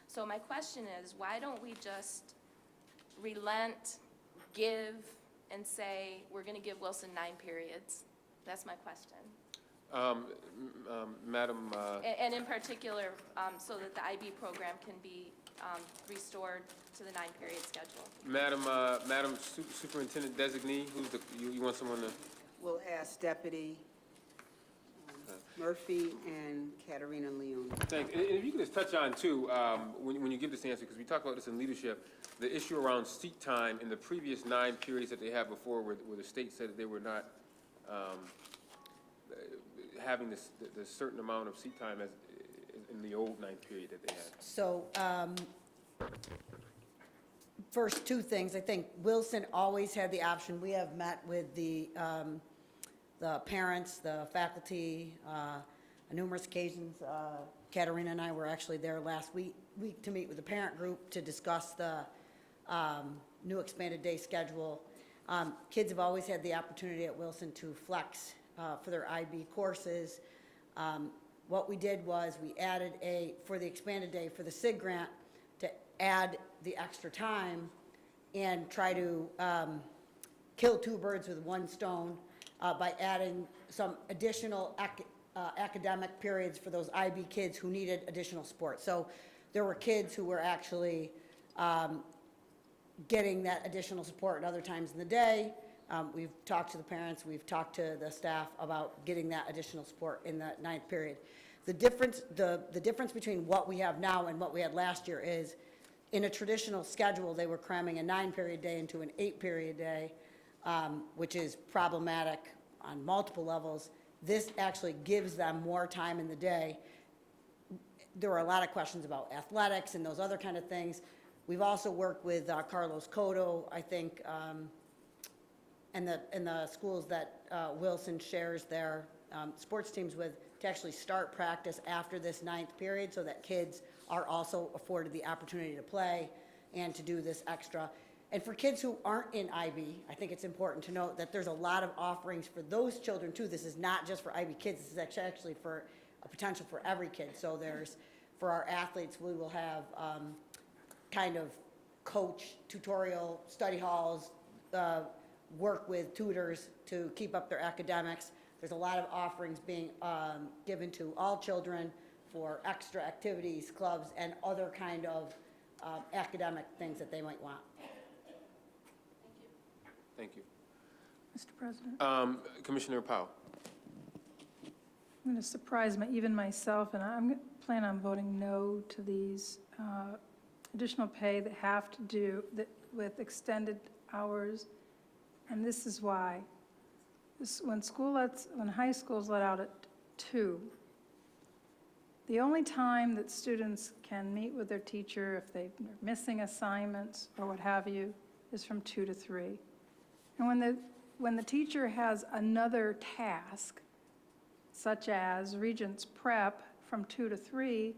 G: So my question is, why don't we just relent, give, and say, we're going to give Wilson 9 periods? That's my question.
A: Madam,
G: And in particular, so that the IB program can be restored to the 9-period schedule.
A: Madam Superintendent Designee, you want someone to?
C: We'll ask Deputy Murphy and Katerina Leon.
A: Thanks. And if you could just touch on, too, when you give this answer, because we talked about this in leadership, the issue around seat time in the previous 9 periods that they had before, where the state said that they were not having the certain amount of seat time as in the old 9 period that they had.
K: So, first, 2 things. I think Wilson always had the option. We have met with the parents, the faculty, on numerous occasions. Katerina and I were actually there last week to meet with the parent group to discuss the new expanded day schedule. Kids have always had the opportunity at Wilson to flex for their IB courses. What we did was we added for the expanded day for the SIG grant to add the extra time and try to kill two birds with one stone by adding some additional academic periods for those IB kids who needed additional support. So there were kids who were actually getting that additional support at other times in the day. We've talked to the parents, we've talked to the staff about getting that additional support in the 9th period. The difference between what we have now and what we had last year is, in a traditional schedule, they were cramming a 9-period day into an 8-period day, which is problematic on multiple levels. This actually gives them more time in the day. There were a lot of questions about athletics and those other kind of things. We've also worked with Carlos Cotto, I think, and the schools that Wilson shares their sports teams with, to actually start practice after this 9th period so that kids are also afforded the opportunity to play and to do this extra. And for kids who aren't in IB, I think it's important to note that there's a lot of offerings for those children too. This is not just for IB kids, this is actually for a potential for every kid. So there's, for our athletes, we will have kind of coach, tutorial, study halls, work with tutors to keep up their academics. There's a lot of offerings being given to all children for extra activities, clubs, and other kind of academic things that they might want.
A: Thank you.
H: Mr. President,
A: Commissioner Powell.
H: I'm going to surprise even myself, and I'm going to plan on voting no to these additional pay that have to do with extended hours. And this is why. When high schools let out at 2, the only time that students can meet with their teacher if they're missing assignments or what have you is from 2 to 3. And when the teacher has another task, such as Regents Prep from 2 to 3,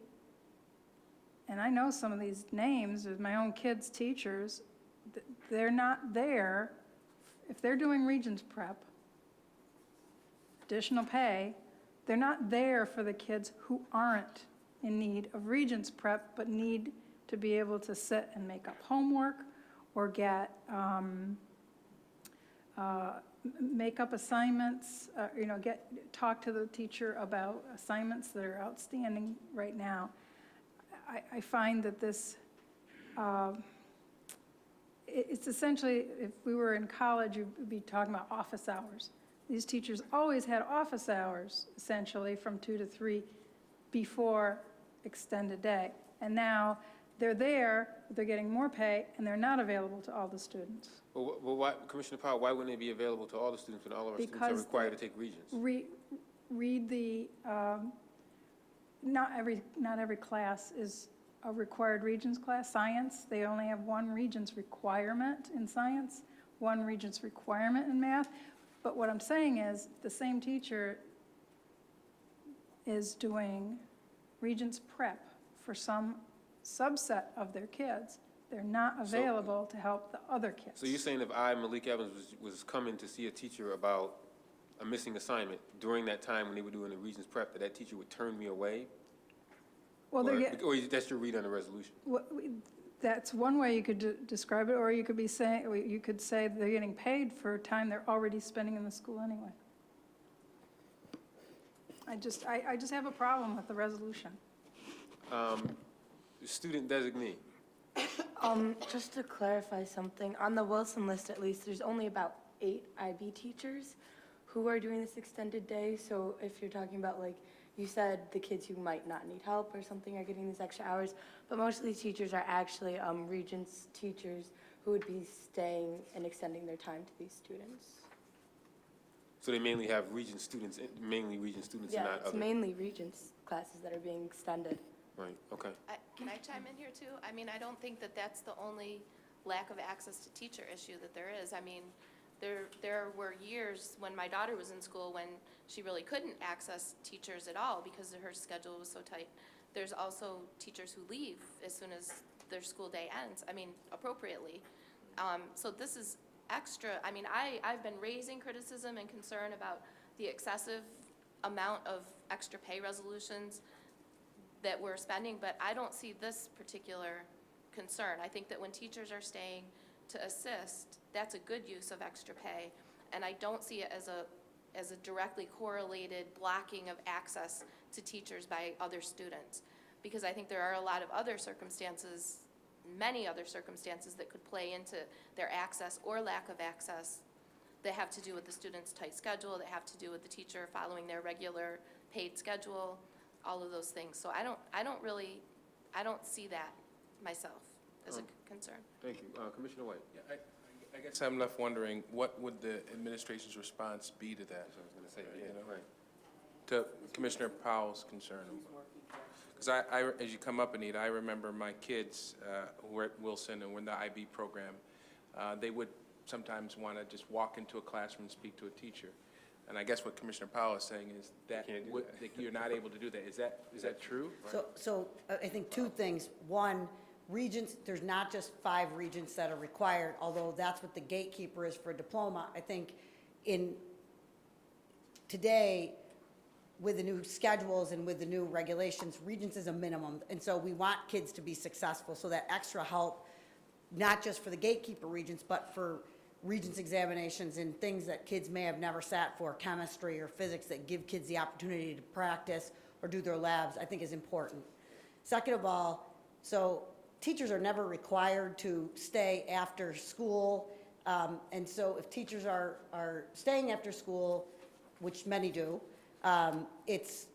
H: and I know some of these names of my own kids' teachers, they're not there. If they're doing Regents Prep, additional pay, they're not there for the kids who aren't in need of Regents Prep, but need to be able to sit and make up homework or get make up assignments, talk to the teacher about assignments that are outstanding right now. I find that this, it's essentially, if we were in college, you'd be talking about office hours. These teachers always had office hours, essentially, from 2 to 3 before extended day. And now they're there, they're getting more pay, and they're not available to all the students.
A: Well, why, Commissioner Powell, why wouldn't they be available to all the students when all of our students are required to take Regents?
H: Read the, not every class is a required Regents class. Science, they only have 1 Regents requirement in science, 1 Regents requirement in math. But what I'm saying is, the same teacher is doing Regents Prep for some subset of their kids. They're not available to help the other kids.
A: So you're saying if I, Malik Evans, was coming to see a teacher about a missing assignment during that time when they were doing the Regents Prep, that teacher would turn me away?
H: Well,
A: or that's your read on the resolution?
H: That's one way you could describe it, or you could be saying, you could say they're getting paid for time they're already spending in the school anyway. I just have a problem with the resolution.
A: Student designee.
I: Just to clarify something, on the Wilson list at least, there's only about 8 IB teachers who are doing this extended day. So if you're talking about, like you said, the kids who might not need help or something are getting these extra hours, but most of these teachers are actually Regents teachers who would be staying and extending their time to these students.
A: So they mainly have Regent students, mainly Regent students and
I: Yeah,
A: not
I: it's
A: other?
I: mainly Regents classes that are being extended.
A: Right, okay.
G: Can I chime in here too? I mean, I don't think that that's the only lack of access to teacher issue that there is. I mean, there were years when my daughter was in school when she really couldn't access teachers at all because her schedule was so tight. There's also teachers who leave as soon as their school day ends, I mean, appropriately. So this is extra. I mean, I've been raising criticism and concern about the excessive amount of extra pay resolutions that we're spending, but I don't see this particular concern. I think that when teachers are staying to assist, that's a good use of extra pay. And I don't see it as a directly correlated blocking of access to teachers by other students. Because I think there are a lot of other circumstances, many other circumstances that could play into their access or lack of access that have to do with the student's tight schedule, that have to do with the teacher following their regular paid schedule, all of those things. So I don't see that myself as a concern.
A: Thank you. Commissioner White?
D: Yeah, I guess I'm left wondering, what would the administration's response be to that?
A: That's what I was going to say,
D: You know,
A: right.
D: To Commissioner Powell's concern? Because as you come up, Anita, I remember my kids who were at Wilson and were in the IB program, they would sometimes want to just walk into a classroom and speak to a teacher. And I guess what Commissioner Powell is saying is that, that you're not able to do that. Is that true?
K: So I think two things. One, regents, there's not just 5 regents that are required, although that's what the gatekeeper is for a diploma. I think today, with the new schedules and with the new regulations, regents is a minimum. And so we want kids to be successful, so that extra help, not just for the gatekeeper regents, but for regents examinations and things that kids may have never sat for, chemistry or physics, that give kids the opportunity to practice or do their labs, I think is important. Second of all, so teachers are never required to stay after school. And so if teachers are staying after school, which many do, it's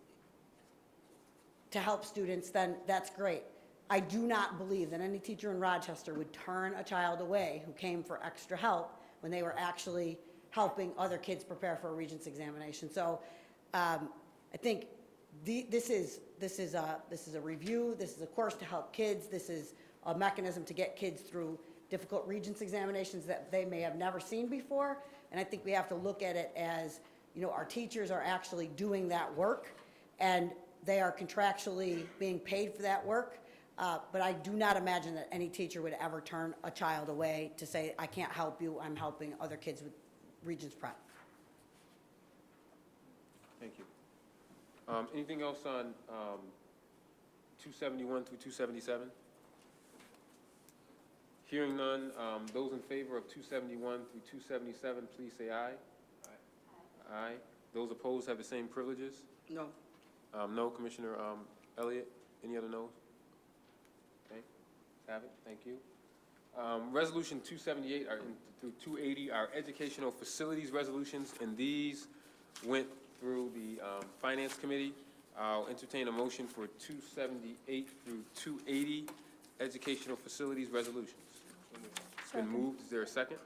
K: to help students, then that's great. I do not believe that any teacher in Rochester would turn a child away who came for extra help when they were actually helping other kids prepare for a Regents examination. So I think this is a review. This is a course to help kids. This is a mechanism to get kids through difficult Regents examinations that they may have never seen before. And I think we have to look at it as, you know, our teachers are actually doing that work, and they are contractually being paid for that work. But I do not imagine that any teacher would ever turn a child away to say, I can't help you, I'm helping other kids with Regents prep.
A: Thank you. Anything else on 271 through 277? Hearing none, those in favor of 271 through 277, please say aye. Aye. Aye. Those opposed have the same privileges?
B: No.
A: No. Commissioner Elliott, any other no's? Okay, have it, thank you. Resolution 278 through 280 are educational facilities resolutions, and these went through the Finance Committee. I'll entertain a motion for 278 through 280 educational facilities resolutions. It's been moved. Is there a second?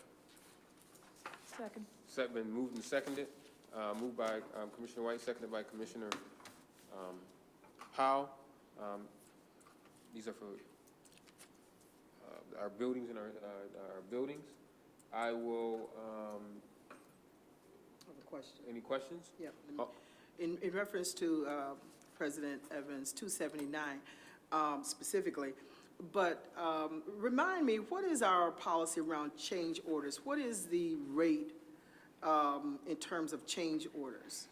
H: Second.
A: Been moved and seconded. Moved by Commissioner White, seconded by Commissioner Powell. These are for our buildings and our buildings. I will.
B: I have a question.
A: Any questions?
B: Yeah. In reference to President Evans' 279 specifically, but remind me, what is our policy around change orders? What is the rate in terms of change orders?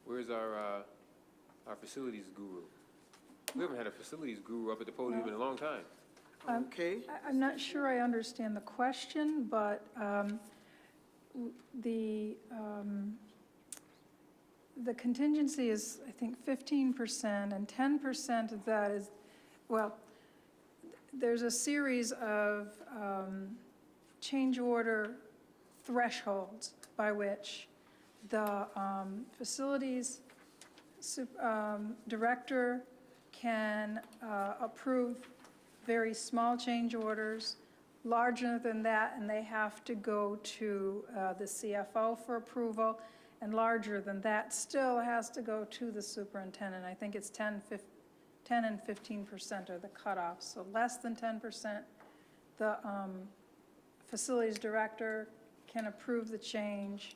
A: Where's our facilities guru? We haven't had a facilities guru up at the podium in a long time.
B: Okay.
H: I'm not sure I understand the question, but the contingency is, I think, 15%, and 10% of that is, well, there's a series of change order thresholds by which the facilities director can approve very small change orders. Larger than that, and they have to go to the CFO for approval, and larger than that still has to go to the superintendent. I think it's 10 and 15% are the cutoffs. So less than 10%, the facilities director can approve the change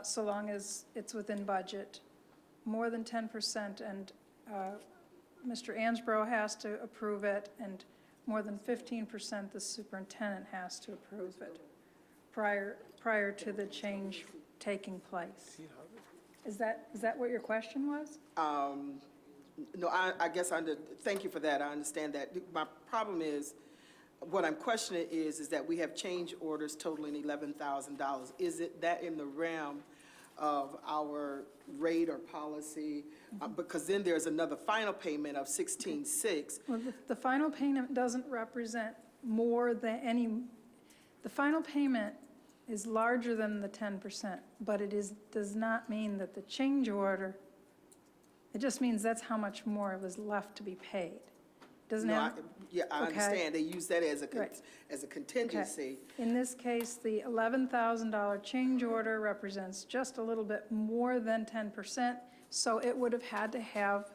H: so long as it's within budget. More than 10%, and Mr. Ansbro has to approve it, and more than 15%, the superintendent has to approve it prior to the change taking place. Is that what your question was?
B: No, I guess thank you for that. I understand that. My problem is what I'm questioning is that we have change orders totaling $11,000. Is it that in the realm of our rate or policy? Because then there's another final payment of 16.6.
H: Well, the final payment doesn't represent more than any, the final payment is larger than the 10%, but it does not mean that the change order, it just means that's how much more was left to be paid. Doesn't have.
B: Yeah, I
H: Okay.
B: understand. They use that as a
H: Right.
B: contingency.
H: In this case, the $11,000 change order represents just a little bit more than 10%, so it would have had to have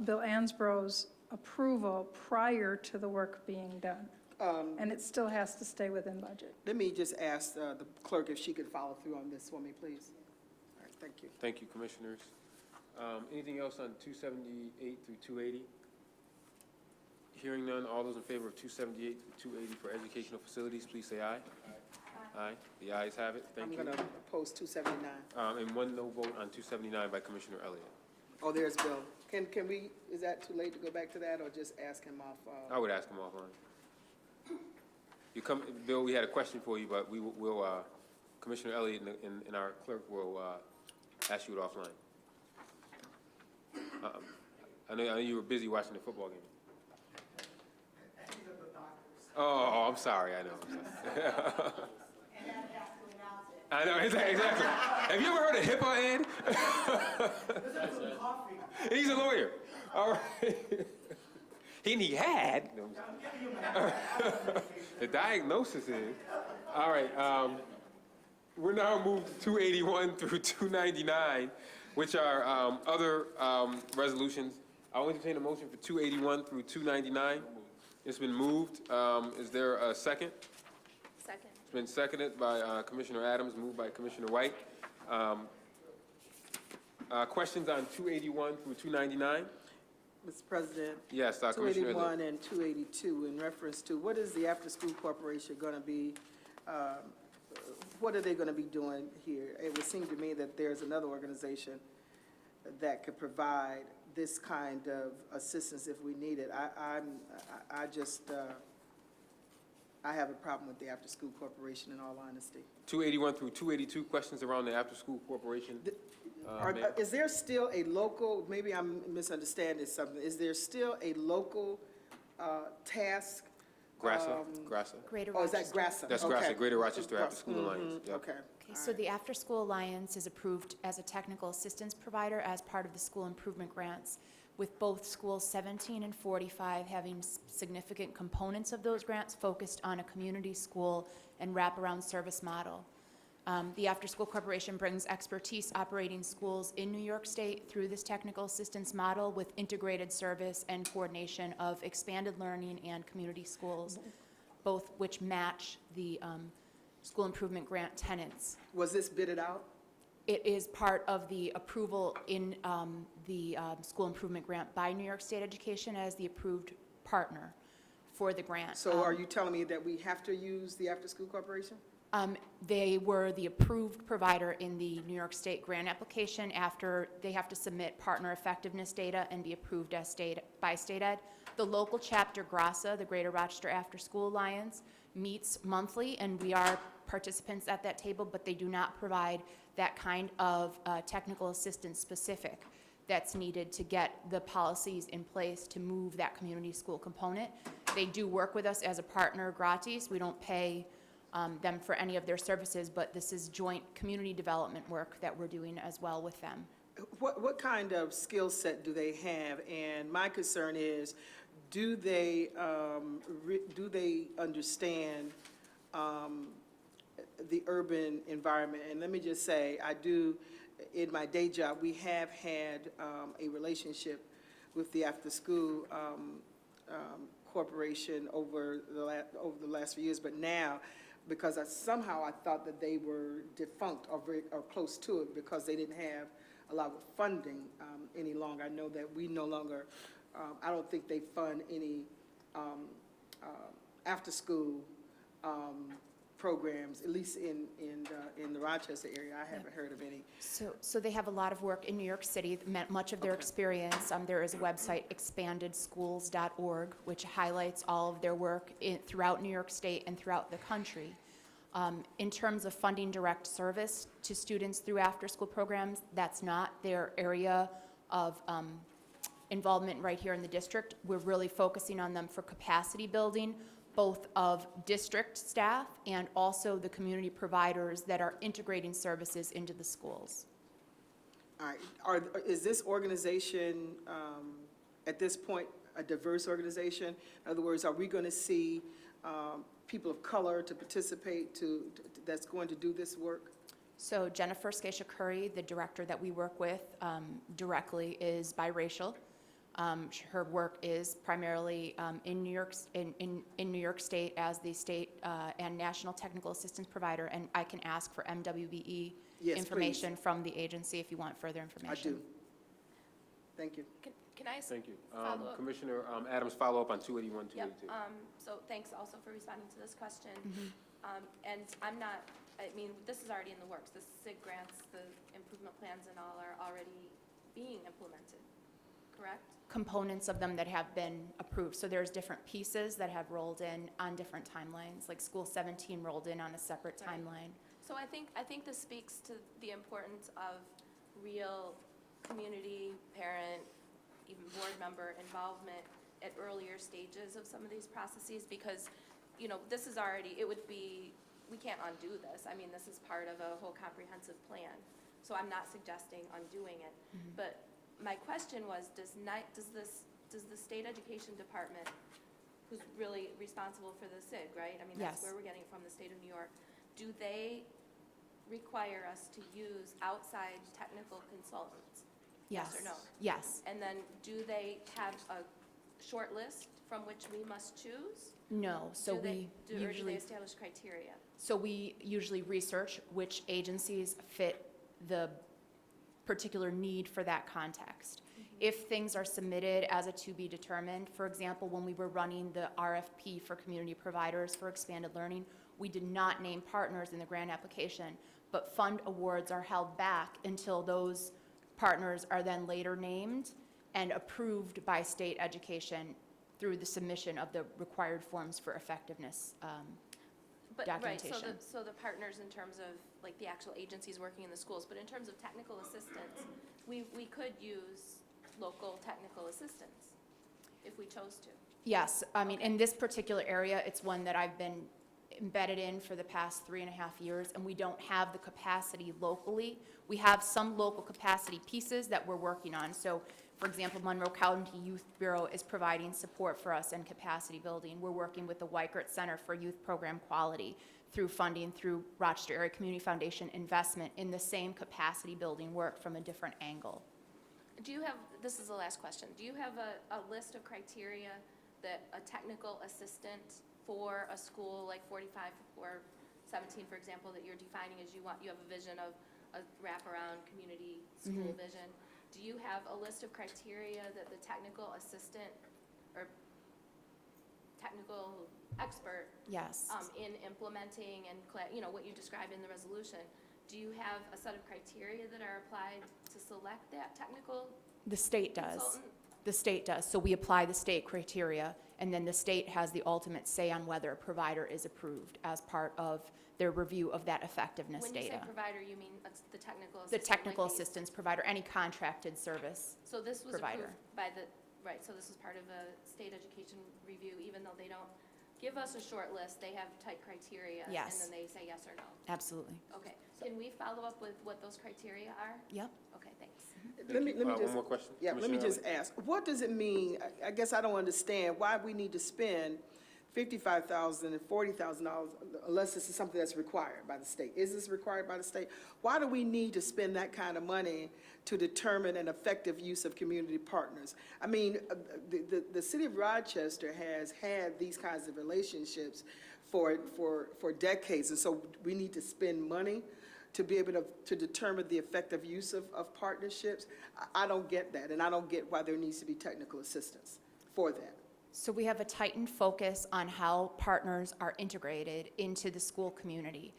H: Bill Ansbrough's approval prior to the work being done. And it still has to stay within budget.
B: Let me just ask the clerk if she could follow through on this for me, please. All right, thank you.
A: Thank you, Commissioners. Anything else on 278 through 280? Hearing none, all those in favor of 278 through 280 for educational facilities, please say aye. Aye. The ayes have it. Thank you.
B: I'm going to oppose 279.
A: And one no vote on 279 by Commissioner Elliott.
B: Oh, there's Bill. Can we, is that too late to go back to that, or just ask him off?
A: I would ask him offline. Bill, we had a question for you, but we'll Commissioner Elliott and our clerk will ask you it offline. I know you were busy watching the football game. Oh, I'm sorry, I know. I know, exactly. Have you ever heard of HIPAA, Ed? He's a lawyer. All right. He had. The diagnosis is. All right. We're now moved to 281 through 299, which are other resolutions. I'll entertain a motion for 281 through 299. It's been moved. Is there a second?
G: Second.
A: It's been seconded by Commissioner Adams, moved by Commissioner White. Questions on 281 through 299?
B: Mr. President?
A: Yes, Commissioner.
B: 281 and 282, in reference to what is the after-school corporation going to be, what are they going to be doing here? It would seem to me that there's another organization that could provide this kind of assistance if we need it. I have a problem with the after-school corporation, in all honesty.
A: 281 through 282, questions around the after-school corporation? Ma'am?
B: Is there still a local, maybe I'm misunderstanding something, is there still a local task?
A: Grassa?
L: Greater
B: Oh, is
L: Rochester.
B: that Grassa?
A: That's
B: Okay.
A: Grassa, Greater Rochester After School Alliance. Yep.
B: Okay.
L: Okay, so the After School Alliance is approved as a technical assistance provider as part of the school improvement grants, with both schools 17 and 45 having significant components of those grants focused on a community school and wraparound service model. The After School Corporation brings expertise operating schools in New York State through this technical assistance model with integrated service and coordination of expanded learning and community schools, both which match the school improvement grant tenants.
B: Was this bidded out?
L: It is part of the approval in the school improvement grant by New York State Education as the approved partner for the grant.
B: So are you telling me that we have to use the after-school corporation?
L: They were the approved provider in the New York State grant application after they have to submit partner effectiveness data and be approved as by State Ed. The local chapter, GRASA, the Greater Rochester After School Alliance, meets monthly, and we are participants at that table, but they do not provide that kind of technical assistance specific that's needed to get the policies in place to move that community school component. They do work with us as a partner gratis. We don't pay them for any of their services, but this is joint community development work that we're doing as well with them.
B: What kind of skill set do they have? And my concern is, do they understand the urban environment? And let me just say, in my day job, we have had a relationship with the after-school corporation over the last few years, but now, because somehow I thought that they were defunct or close to it because they didn't have a lot of funding any longer. I know that we no longer, I don't think they fund any after-school programs, at least in the Rochester area. I haven't heard of any.
L: So they have a lot of work in New York City, much of their experience. There is a website, expandedschools.org, which highlights all of their work throughout New York State and throughout the country. In terms of funding direct service to students through after-school programs, that's not their area of involvement right here in the district. We're really focusing on them for capacity building, both of district staff and also the community providers that are integrating services into the schools.
B: All right, is this organization, at this point, a diverse organization? In other words, are we going to see people of color to participate, that's going to do this work?
L: So Jennifer Scacia-Curry, the director that we work with directly, is biracial. Her work is primarily in New York State as the state and national technical assistance provider, and I can ask for MWBE information from the agency if you want further information.
B: I do. Thank you.
G: Can I
A: Thank you.
G: follow up?
A: Commissioner Adams, follow up on 281, 282.
G: Yep, so thanks also for responding to this question. And I'm not, I mean, this is already in the works. The SIG grants, the improvement plans and all are already being implemented, correct?
L: Components of them that have been approved. So there's different pieces that have rolled in on different timelines, like School 17 rolled in on a separate timeline.
G: So I think this speaks to the importance of real community, parent, even board member involvement at earlier stages of some of these processes, because, you know, this is already, it would be, we can't undo this. I mean, this is part of a whole comprehensive plan. So I'm not suggesting undoing it. But my question was, does the state education department, who's really responsible for the SIG, right? I mean, that's
L: Yes.
G: where we're getting it from, the state of New York. Do they require us to use outside technical consultants? Yes or no?
L: Yes.
G: And then do they have a short list from which we must choose?
L: No. So
G: Or do
L: we
G: they
L: usually
G: establish criteria?
L: research which agencies fit the particular need for that context. If things are submitted as a to be determined, for example, when we were running the RFP for community providers for expanded learning, we did not name partners in the grant application, but fund awards are held back until those partners are then later named and approved by state education through the submission of the required forms for effectiveness documentation.
G: Right, so the partners in terms of like the actual agencies working in the schools, but in terms of technical assistance, we could use local technical assistance if we chose to.
L: Yes, I mean, in this particular area, it's one that I've been embedded in for the past 3.5 years, and we don't have the capacity locally. We have some local capacity pieces that we're working on. So, for example, Monroe County Youth Bureau is providing support for us in capacity building. We're working with the Weichert Center for Youth Program Quality through funding through Rochester Area Community Foundation investment in the same capacity building work from a different angle.
G: Do you have, this is the last question, do you have a list of criteria that a technical assistant for a school like 45 or 17, for example, that you're defining as you have a vision of a wraparound community school vision? Do you have a list of criteria that the technical assistant or technical expert
L: Yes.
G: In implementing and, you know, what you described in the resolution, do you have a set of criteria that are applied to select that technical
L: The state does.
G: consultant?
L: The state does. So we apply the state criteria, and then the state has the ultimate say on whether a provider is approved as part of their review of that effectiveness
G: When you say
L: data.
G: provider, you mean the technical
L: The
G: assistant?
L: technical
G: like the-
L: assistance provider, any contracted service.
G: So this was
L: provider.
G: approved by the, right, so this was part of a state education review, even though they don't give us a short list, they have tight criteria.
L: Yes.
G: And then they say yes or no.
L: Absolutely.
G: Okay, can we follow up with what those criteria are?
L: Yep.
G: Okay, thanks.
B: Let me
A: One
B: just,
A: more question?
B: yeah, let me
A: Commissioner
B: just ask, what does it mean, I guess I don't understand why we need to spend $55,000 and $40,000 unless this is something that's required by the state. Is this required by the state? Why do we need to spend that kind of money to determine an effective use of community partners? I mean, the city of Rochester has had these kinds of relationships for decades, and so we need to spend money to be able to determine the effective use of partnerships. I don't get that, and I don't get why there needs to be technical assistance for that.
L: So we have a tightened focus on how partners are integrated into the school community.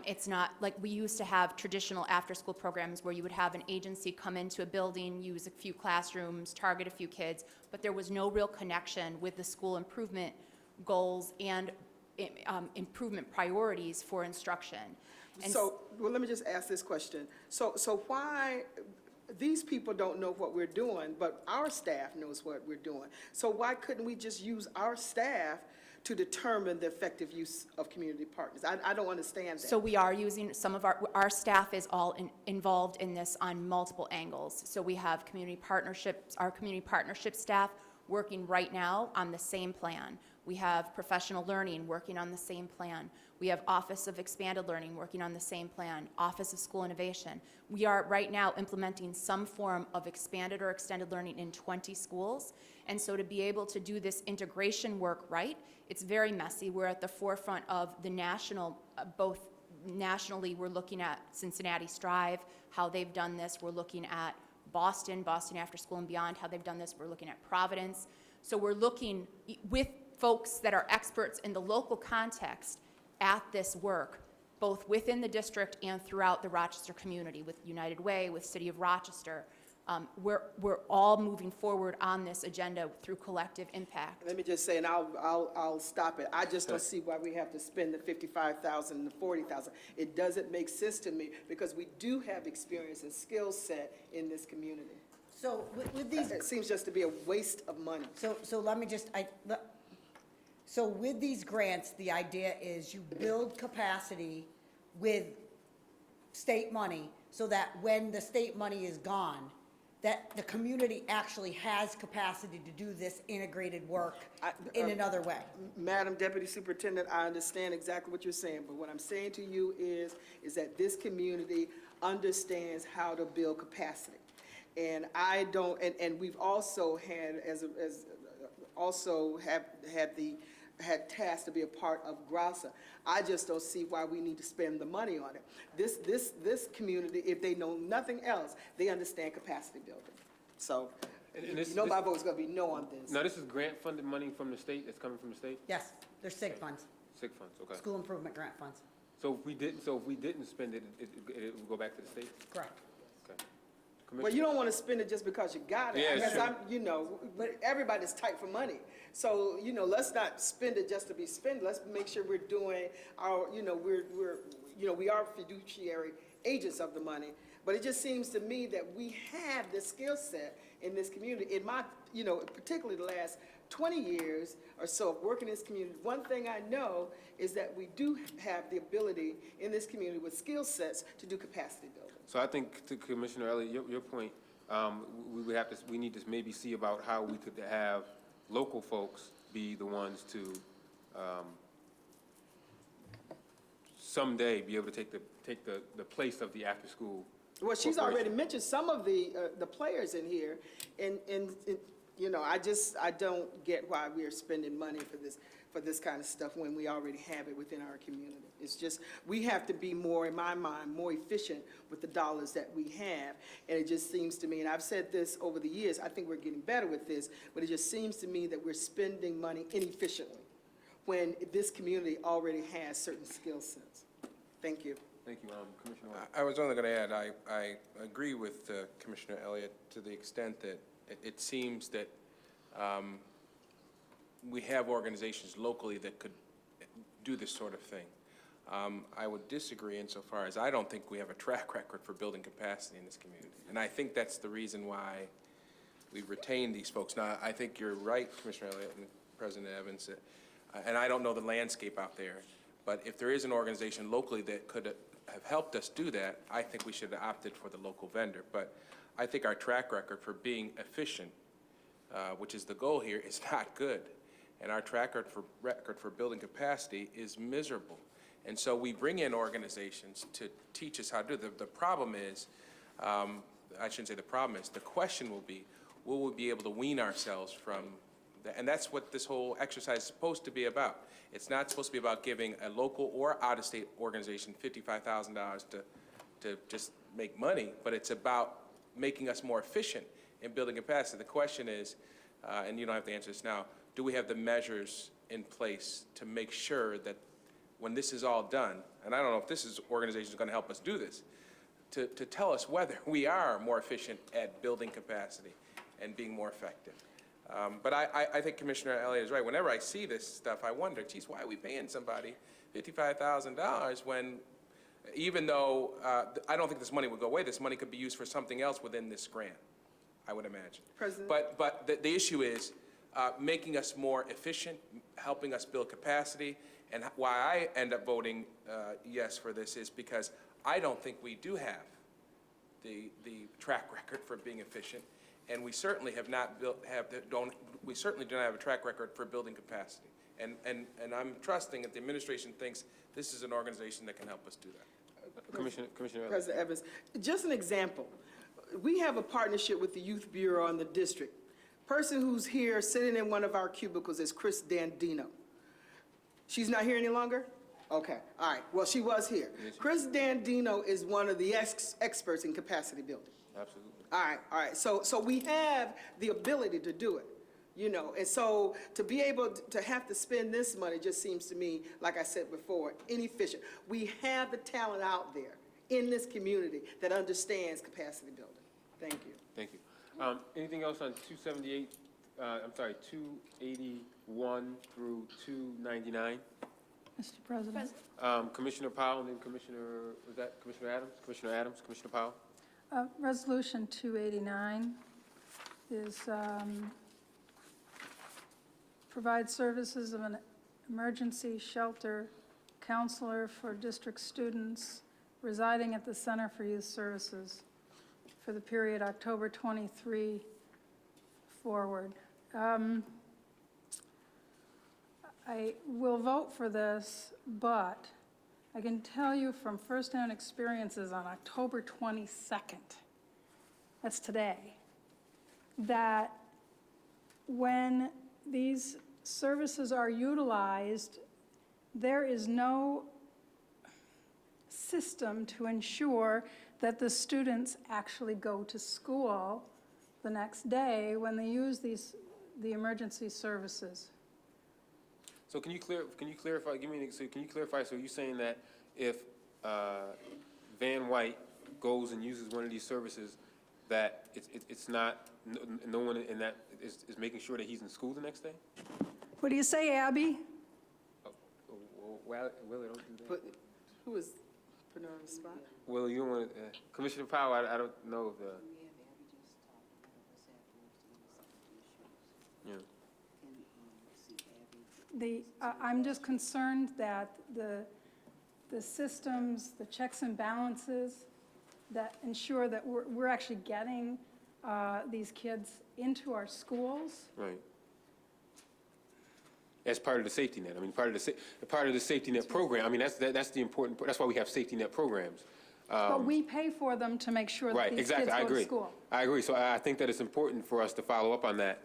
L: It's not like we used to have traditional after-school programs where you would have an agency come into a building, use a few classrooms, target a few kids, but there was no real connection with the school improvement goals and improvement priorities for instruction. And
B: So, well, let me just ask this question. So why, these people don't know what we're doing, but our staff knows what we're doing. So why couldn't we just use our staff to determine the effective use of community partners? I don't understand that.
L: So we are using some of our staff is all involved in this on multiple angles. So we have community partnerships, our community partnership staff working right now on the same plan. We have professional learning working on the same plan. We have Office of Expanded Learning working on the same plan, Office of School Innovation. We are right now implementing some form of expanded or extended learning in 20 schools. And so to be able to do this integration work right, it's very messy. We're at the forefront of the national, both nationally, we're looking at Cincinnati Strive, how they've done this. We're looking at Boston After School and Beyond, how they've done this. We're looking at Providence. So we're looking with folks that are experts in the local context at this work, both within the district and throughout the Rochester community, with United Way, with City of Rochester. We're all moving forward on this agenda through collective impact.
B: Let me just say, and I'll stop it. I just don't see why we have to spend the $55,000 and the $40,000. It doesn't make sense to me because we do have experience and skill set in this community.
K: So with these,
B: It seems just to be a waste of money.
K: so let me just, so with these grants, the idea is you build capacity with state money so that when the state money is gone, that the community actually has capacity to do this integrated work in another way.
B: Madam Deputy Superintendent, I understand exactly what you're saying, but what I'm saying to you is that this community understands how to build capacity. And I don't, and we've also had, had tasked to be a part of GRASA. I just don't see why we need to spend the money on it. This community, if they know nothing else, they understand capacity building. So, my vote's gonna be no on this.
A: Now, this is grant-funded money from the state, that's coming from the state?
K: Yes, they're SIG funds,
A: SIG funds, okay.
K: school improvement grant funds.
A: So if we didn't spend it, it would go back to the state?
K: Correct.
A: Okay.
B: Well, you don't want to spend it just because you got it.
A: Yeah, it's true.
B: But everybody's tight for money. So, let's not spend it just to be spent. Let's make sure we're doing our, we are fiduciary agents of the money. But it just seems to me that we have the skill set in this community. In my, particularly the last 20 years or so of working in this community, one thing I know is that we do have the ability in this community with skill sets to do capacity building.
A: So I think, to Commissioner Elliott, your point, we need to maybe see about how we could have local folks be the ones to someday be able to take the place of the after-school.
B: Well, she's already mentioned some of the players in here, and I don't get why we are spending money for this kind of stuff when we already have it within our community. It's just, we have to be more, in my mind, more efficient with the dollars that we have. And it just seems to me, and I've said this over the years, I think we're getting better with this, but it just seems to me that we're spending money inefficiently when this community already has certain skill sets. Thank you.
A: Thank you, Commissioner White.
D: I was only going to add, I agree with Commissioner Elliott to the extent that it seems that we have organizations locally that could do this sort of thing. I would disagree insofar as I don't think we have a track record for building capacity in this community. And I think that's the reason why we retain these folks. Now, I think you're right, Commissioner Elliott and President Evans, and I don't know the landscape out there, but if there is an organization locally that could have helped us do that, I think we should have opted for the local vendor. But I think our track record for being efficient, which is the goal here, is not good. And our track record for building capacity is miserable. And so we bring in organizations to teach us how to do it. The problem is, I shouldn't say the problem is, the question will be, will we be able to wean ourselves from that? And that's what this whole exercise is supposed to be about. It's not supposed to be about giving a local or out-of-state organization $55,000 to just make money, but it's about making us more efficient in building capacity. The question is, and you don't have to answer this now, do we have the measures in place to make sure that when this is all done, and I don't know if this organization is going to help us do this, to tell us whether we are more efficient at building capacity and being more effective. But I think Commissioner Elliott is right. Whenever I see this stuff, I wonder, geez, why are we paying somebody $55,000 when, even though I don't think this money would go away, this money could be used for something else within this grant, I would imagine.
B: President?
D: But the issue is making us more efficient, helping us build capacity, and why I end up voting yes for this is because I don't think we do have the track record for being efficient, and we certainly have not we certainly do not have a track record for building capacity. And I'm trusting that the administration thinks this is an organization that can help us do that.
A: Commissioner Elliott.
B: President Evans, just an example. We have a partnership with the Youth Bureau in the district. Person who's here sitting in one of our cubicles is Chris Dandino. She's not here any longer? Okay, all right. Well, she was here. Chris Dandino is one of the experts in capacity building.
A: Absolutely.
B: All right. So we have the ability to do it, you know. And so to be able to have to spend this money just seems to me, like I said before, inefficient. We have the talent out there in this community that understands capacity building. Thank you.
A: Thank you. Anything else on 278, 281 through 299?
H: Mr. President.
A: Commissioner Powell and then Commissioner, was that Commissioner Adams? Commissioner Adams, Commissioner Powell?
H: Resolution 289 is provide services of an emergency shelter counselor for district students residing at the Center for Youth Services for the period October 23 forward. I will vote for this, but I can tell you from firsthand experiences on October 22nd, that's today, that when these services are utilized, there is no system to ensure that the students actually go to school the next day when they use the emergency services.
A: So can you clarify, can you clarify, so you're saying that if Van White goes and uses one of these services, that it's not, no one in that is making sure that he's in school the next day?
H: What do you say, Abby?
A: Well, Willie, don't do that.
B: But who is putting her on the spot?
A: Well, you don't want to, Commissioner Powell, I don't know if yeah.
H: I'm just concerned that the systems, the checks and balances that ensure that we're actually getting these kids into our schools.
A: Right. As part of the safety net. I mean, part of the safety net program. I mean, that's the important part. That's why we have safety net programs.
H: But we pay for them to make sure that
A: Right,
H: these
A: exactly.
H: kids
A: I
H: go
A: agree.
H: to school.
A: I agree. So I think that it's important for us to follow up on that,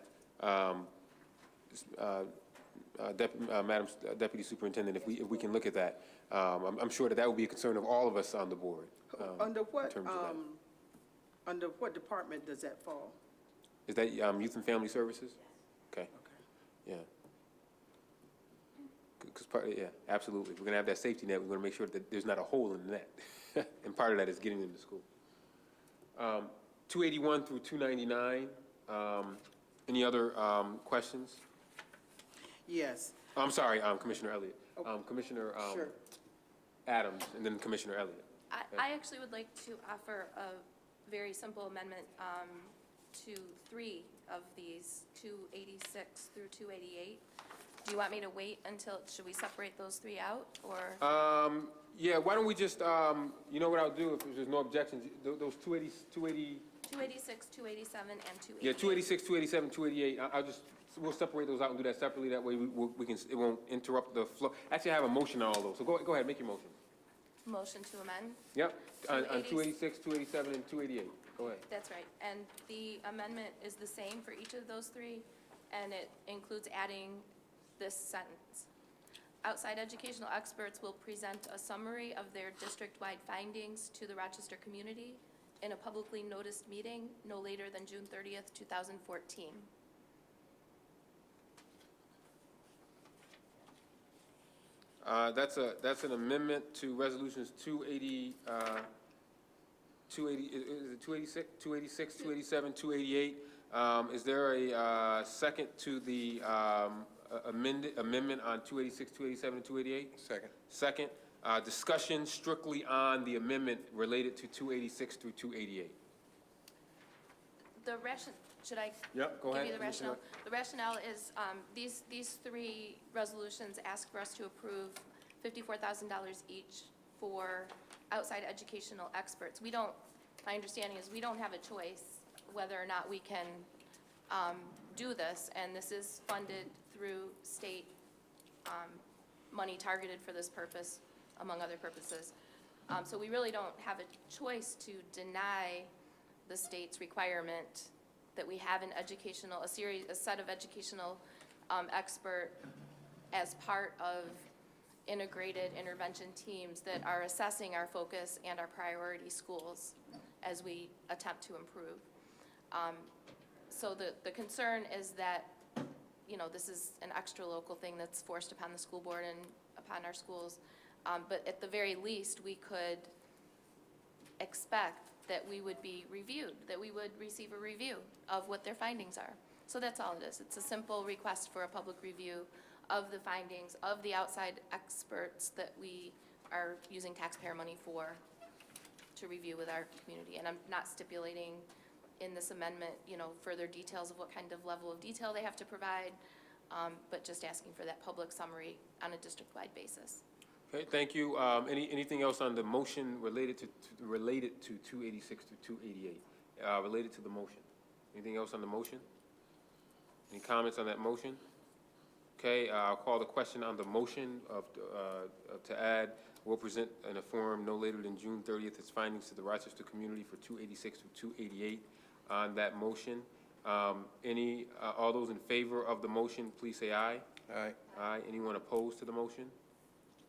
A: Madam Deputy Superintendent, if we can look at that. I'm sure that would be a concern of all of us on the board.
B: Under what,
A: in terms of that.
B: under what department does that fall?
A: Is that Youth and Family Services? Okay. Yeah. Because yeah, absolutely. If we're going to have that safety net, we're going to make sure that there's not a hole in the net. And part of that is getting them to school. 281 through 299. Any other questions?
B: Yes.
A: I'm sorry, Commissioner Elliott. Commissioner
B: Sure.
A: Adams, and then Commissioner Elliott.
G: I actually would like to offer a very simple amendment to 3 of these, 286 through 288. Do you want me to wait until, should we separate those 3 out, or?
A: Yeah, why don't we just, you know what I'll do, if there's no objections, those 280.
G: 286, 287, and 288.
A: Yeah, 286, 287, 288, we'll separate those out and do that separately, that way we can, it won't interrupt the flow. Actually, I have a motion on all those, so go ahead, make your motion.
G: Motion to amend?
A: Yep, on
G: 286,
A: 286, 287, and 288, go ahead.
G: That's right. And the amendment is the same for each of those 3, and it includes adding this sentence. Outside educational experts will present a summary of their district-wide findings to the Rochester community in a publicly noticed meeting no later than June 30th, 2014.
A: That's an amendment to resolutions 280, 280, is it 286, 286, 287, 288? Is there a second to the amendment on 286, 287, and 288?
D: Second.
A: Second. Discussion strictly on the amendment related to 286 through 288.
G: Should I
A: Yep, go ahead.
G: give you the rationale? The rationale is, these three resolutions ask for us to approve $54,000 each for outside educational experts. My understanding is we don't have a choice whether or not we can do this, and this is funded through state money targeted for this purpose, among other purposes. So we really don't have a choice to deny the state's requirement that we have a set of educational expert as part of integrated intervention teams that are assessing our focus and our priority schools as we attempt to improve. So the concern is that, this is an extra local thing that's forced upon the school board and upon our schools. But at the very least, we could expect that we would be reviewed, that we would receive a review of what their findings are. So that's all it is. It's a simple request for a public review of the findings of the outside experts that we are using taxpayer money for to review with our community. And I'm not stipulating in this amendment, further details of what kind of level of detail they have to provide, but just asking for that public summary on a district-wide basis.
A: Okay, thank you. Anything else on the motion related to 286 to 288? Related to the motion? Anything else on the motion? Any comments on that motion? Okay, I'll call the question on the motion to add, will present in a form no later than June 30th its findings to the Rochester community for 286 to 288 on that motion. All those in favor of the motion, please say aye.
D: Aye.
A: Aye. Anyone opposed to the motion?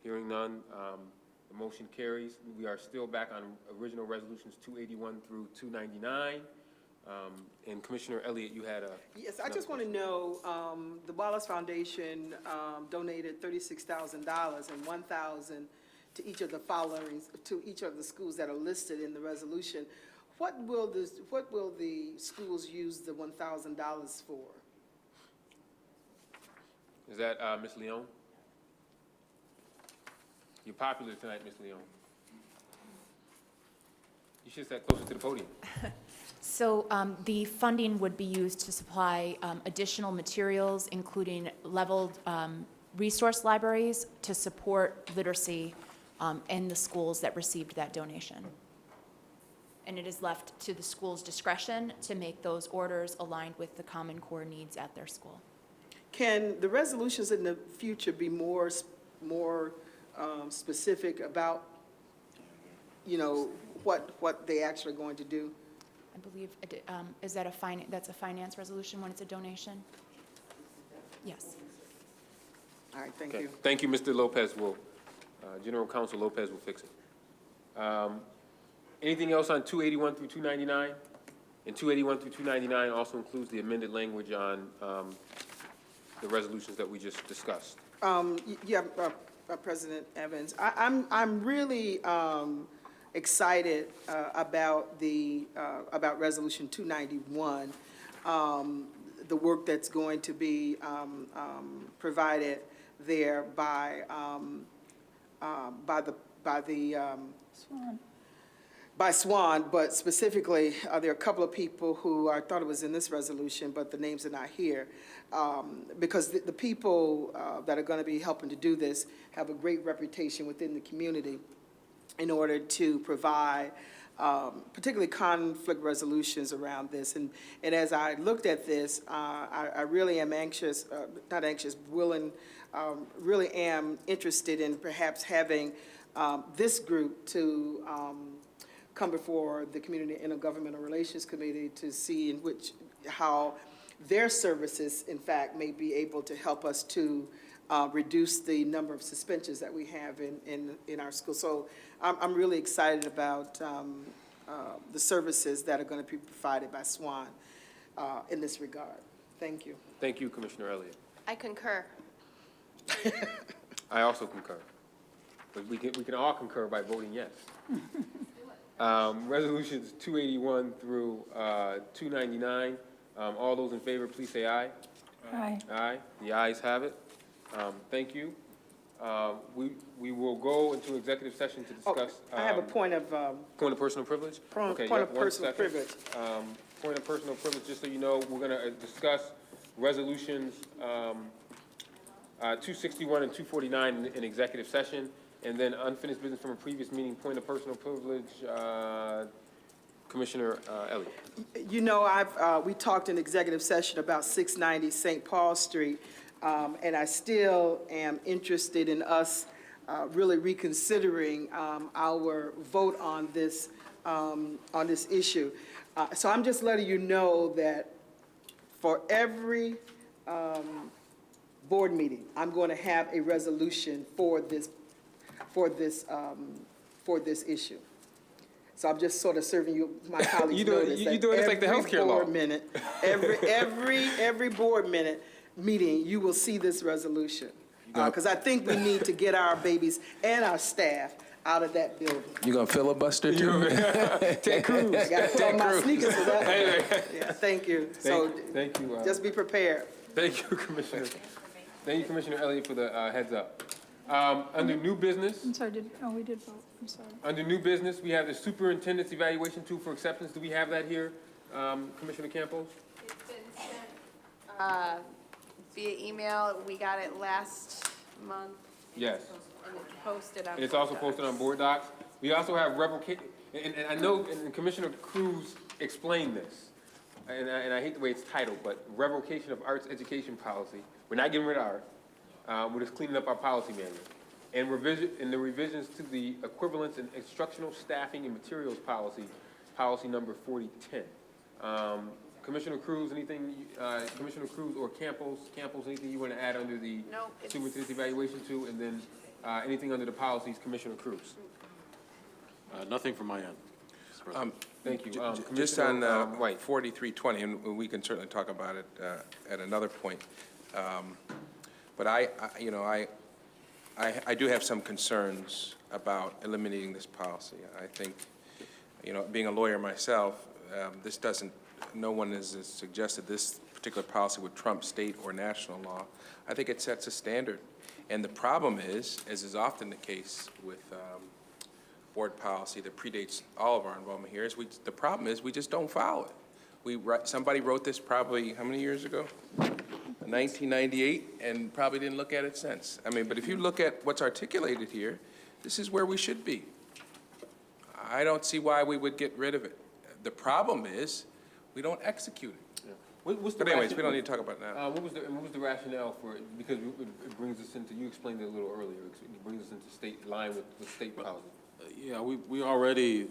A: Hearing none, the motion carries. We are still back on original resolutions 281 through 299. And Commissioner Elliott, you had a...
B: Yes, I just want to know, the Wallace Foundation donated $36,000 and $1,000 to each of the schools that are listed in the resolution. What will the schools use the $1,000 for?
A: Is that Ms. Leon? You're popular tonight, Ms. Leon. You should sit closer to the podium.
L: So the funding would be used to supply additional materials, including leveled resource libraries to support literacy in the schools that received that donation. And it is left to the school's discretion to make those orders aligned with the Common Core needs at their school. Can
B: the resolutions in the future be more specific about, what they actually are going to do?
L: I believe, is that that's a finance resolution when it's a donation? Yes.
B: All right, thank
A: Okay.
B: you.
A: Thank you, Mr. Lopez. General Counsel Lopez will fix it. Anything else on 281 through 299? And 281 through 299 also includes the amended language on the resolutions that we just discussed.
B: President Evans, I'm really excited about about Resolution 291, the work that's going to be provided there by SWAN, but specifically, there are a couple of people who I thought it was in this resolution, but the names are not here, because the people that are going to be helping to do this have a great reputation within the community in order to provide particularly conflict resolutions around this. And as I looked at this, I really am anxious, not anxious, really am interested in perhaps having this group to come before the Community Intergovernmental Relations Committee to see how their services, in fact, may be able to help us to reduce the number of suspensions that we have in our schools. So I'm really excited about the services that are going to be provided by SWAN in this regard. Thank you.
A: Thank you, Commissioner Elliott.
F: I concur.
A: I also concur. But we can all concur by voting yes. Resolutions 281 through 299. All those in favor, please say aye.
H: Aye.
A: Aye. The ayes have it. Thank you. We will go into executive session to discuss.
B: I have a point of,
A: Point of personal privilege? Okay,
B: point
A: yep,
B: of
A: 1
B: personal
A: second.
B: privilege.
A: Point of personal privilege, just so you know, we're gonna discuss resolutions 261 and 249 in executive session, and then unfinished business from a previous meeting, point of personal privilege, Commissioner Elliott.
B: You know, we talked in executive session about 690 St. Paul Street, and I still am interested in us really reconsidering our vote on this issue. So I'm just letting you know that for every board meeting, I'm going to have a resolution for this issue. So I'm just sort of serving you, my colleagues notice.
A: You doing this like the healthcare law.
B: Every board meeting, you will see this resolution. Because I think we need to get our babies and our staff out of that building.
D: You gonna filibuster too?
A: Ted Cruz.
B: I got to put on my sneakers for that. Yeah, thank you. So
A: Thank you.
B: just be prepared.
A: Thank you, Commissioner. Thank you, Commissioner Elliott, for the heads up. Under new business,
H: I'm sorry, we did vote, I'm sorry.
A: under new business, we have the superintendent's evaluation tool for acceptance. Do we have that here, Commissioner Campos?
F: It's been sent via email. We got it last month.
A: Yes.
F: And it's posted on.
A: And it's also
F: Board Docs.
A: posted on Board Docs. We also have revocation, and I know, and Commissioner Cruz explained this, and I hate the way it's titled, but revocation of arts education policy. We're not getting rid of art. We're just cleaning up our policy manual. And the revisions to the equivalence in instructional staffing and materials policy number 4010. Commissioner Cruz, anything, Commissioner Cruz or Campos, anything you want to add under the
F: No, it's-
A: superintendent's evaluation tool? And then anything under the policies, Commissioner Cruz?
E: Nothing from my end, Mr. President.
A: Thank you.
D: Just on
A: Commissioner, White.
D: 4320, and we can certainly talk about it at another point. But I do have some concerns about eliminating this policy. I think, being a lawyer myself, this doesn't, no one has suggested this particular policy would trump state or national law. I think it sets a standard. And the problem is, as is often the case with board policy that predates all of our involvement here, the problem is we just don't follow it. Somebody wrote this probably, how many years ago? 1998, and probably didn't look at it since. I mean, but if you look at what's articulated here, this is where we should be. I don't see why we would get rid of it. The problem is, we don't execute it. But anyways, we don't need to talk about it now.
A: What was the rationale for it? Because it brings us into, you explained it a little earlier, it brings us into state line with state policy.
E: Yeah, we already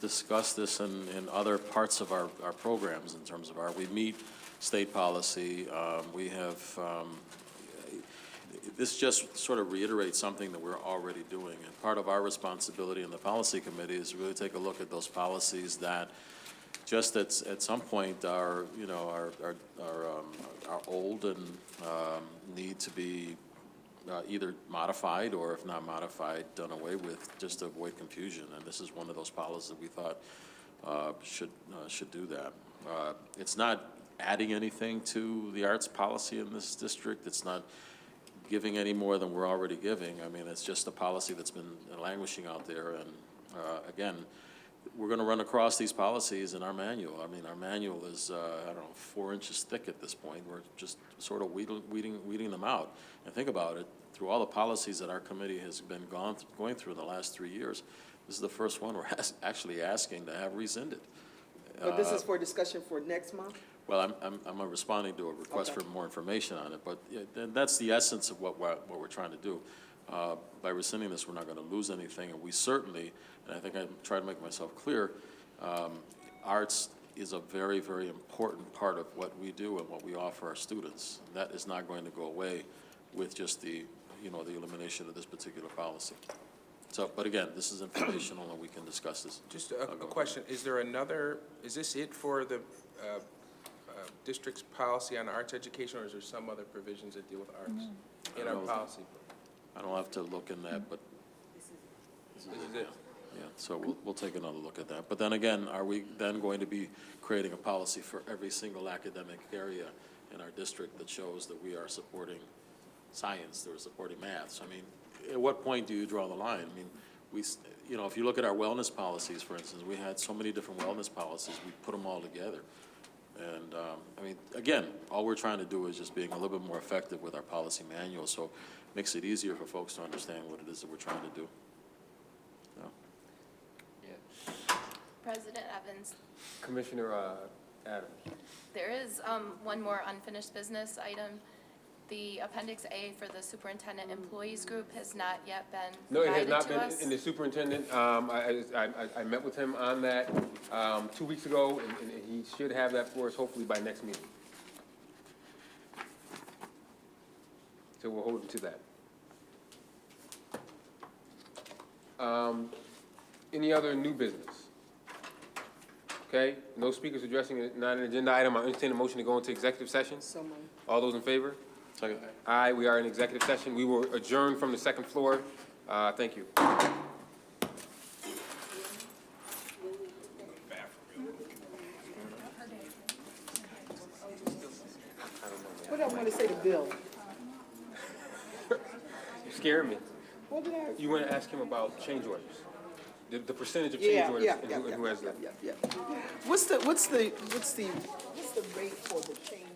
E: discussed this in other parts of our programs in terms of we meet state policy. We have, this just sort of reiterates something that we're already doing. And part of our responsibility in the policy committee is to really take a look at those policies that just at some point are old and need to be either modified or, if not modified, done away with, just to avoid confusion. And this is one of those policies that we thought should do that. It's not adding anything to the arts policy in this district. It's not giving any more than we're already giving. I mean, it's just a policy that's been languishing out there. And again, we're going to run across these policies in our manual. I mean, our manual is, I don't know, 4 inches thick at this point. We're just sort of weeding them out. And think about it, through all the policies that our committee has been going through in the last 3 years, this is the first one we're actually asking to have rescinded.
B: But this is for discussion for next month?
E: Well, I'm responding to a request for more information on it, but that's the essence of what we're trying to do. By rescinding this, we're not going to lose anything, and we certainly, and I think I try to make myself clear, arts is a very, very important part of what we do and what we offer our students. That is not going to go away with just the elimination of this particular policy. So, but again, this is informational, and we can discuss this.
D: Just a question, is this it for the district's policy on arts education, or is there some other provisions that deal with arts in our
E: No.
D: policy?
E: I don't have to look in that, but,
D: This is it.
E: yeah, so we'll take another look at that. But then again, are we then going to be creating a policy for every single academic area in our district that shows that we are supporting science, that we're supporting maths? I mean, at what point do you draw the line? I mean, you know, if you look at our wellness policies, for instance, we had so many different wellness policies, we put them all together. And, I mean, again, all we're trying to do is just being a little bit more effective with our policy manual, so it makes it easier for folks to understand what it is that we're trying to do. Yeah.
G: President Evans,
A: Commissioner Adams.
G: there is one more unfinished business item. The Appendix A for the superintendent employees group has not yet been
A: No, it has
G: provided
A: not
G: to
A: been
G: us.
A: in the superintendent. I met with him on that 2 weeks ago, and he should have that for us hopefully by next meeting. So we'll hold him to that. Any other new business? Okay, no speakers addressing it, not an agenda item. I entertain a motion to go into executive session.
B: So moved.
A: All those in favor?
E: Second.
A: Aye, we are in executive session. We will adjourn from the second floor. Thank you.
B: What do I want to say to Bill?
A: You scared me.
B: What did I?
A: You want to ask him about change orders? The percentage of
B: Yeah,
A: change orders
B: yeah,
A: and
B: yeah,
A: who has them?
B: yeah. What's the rate for the change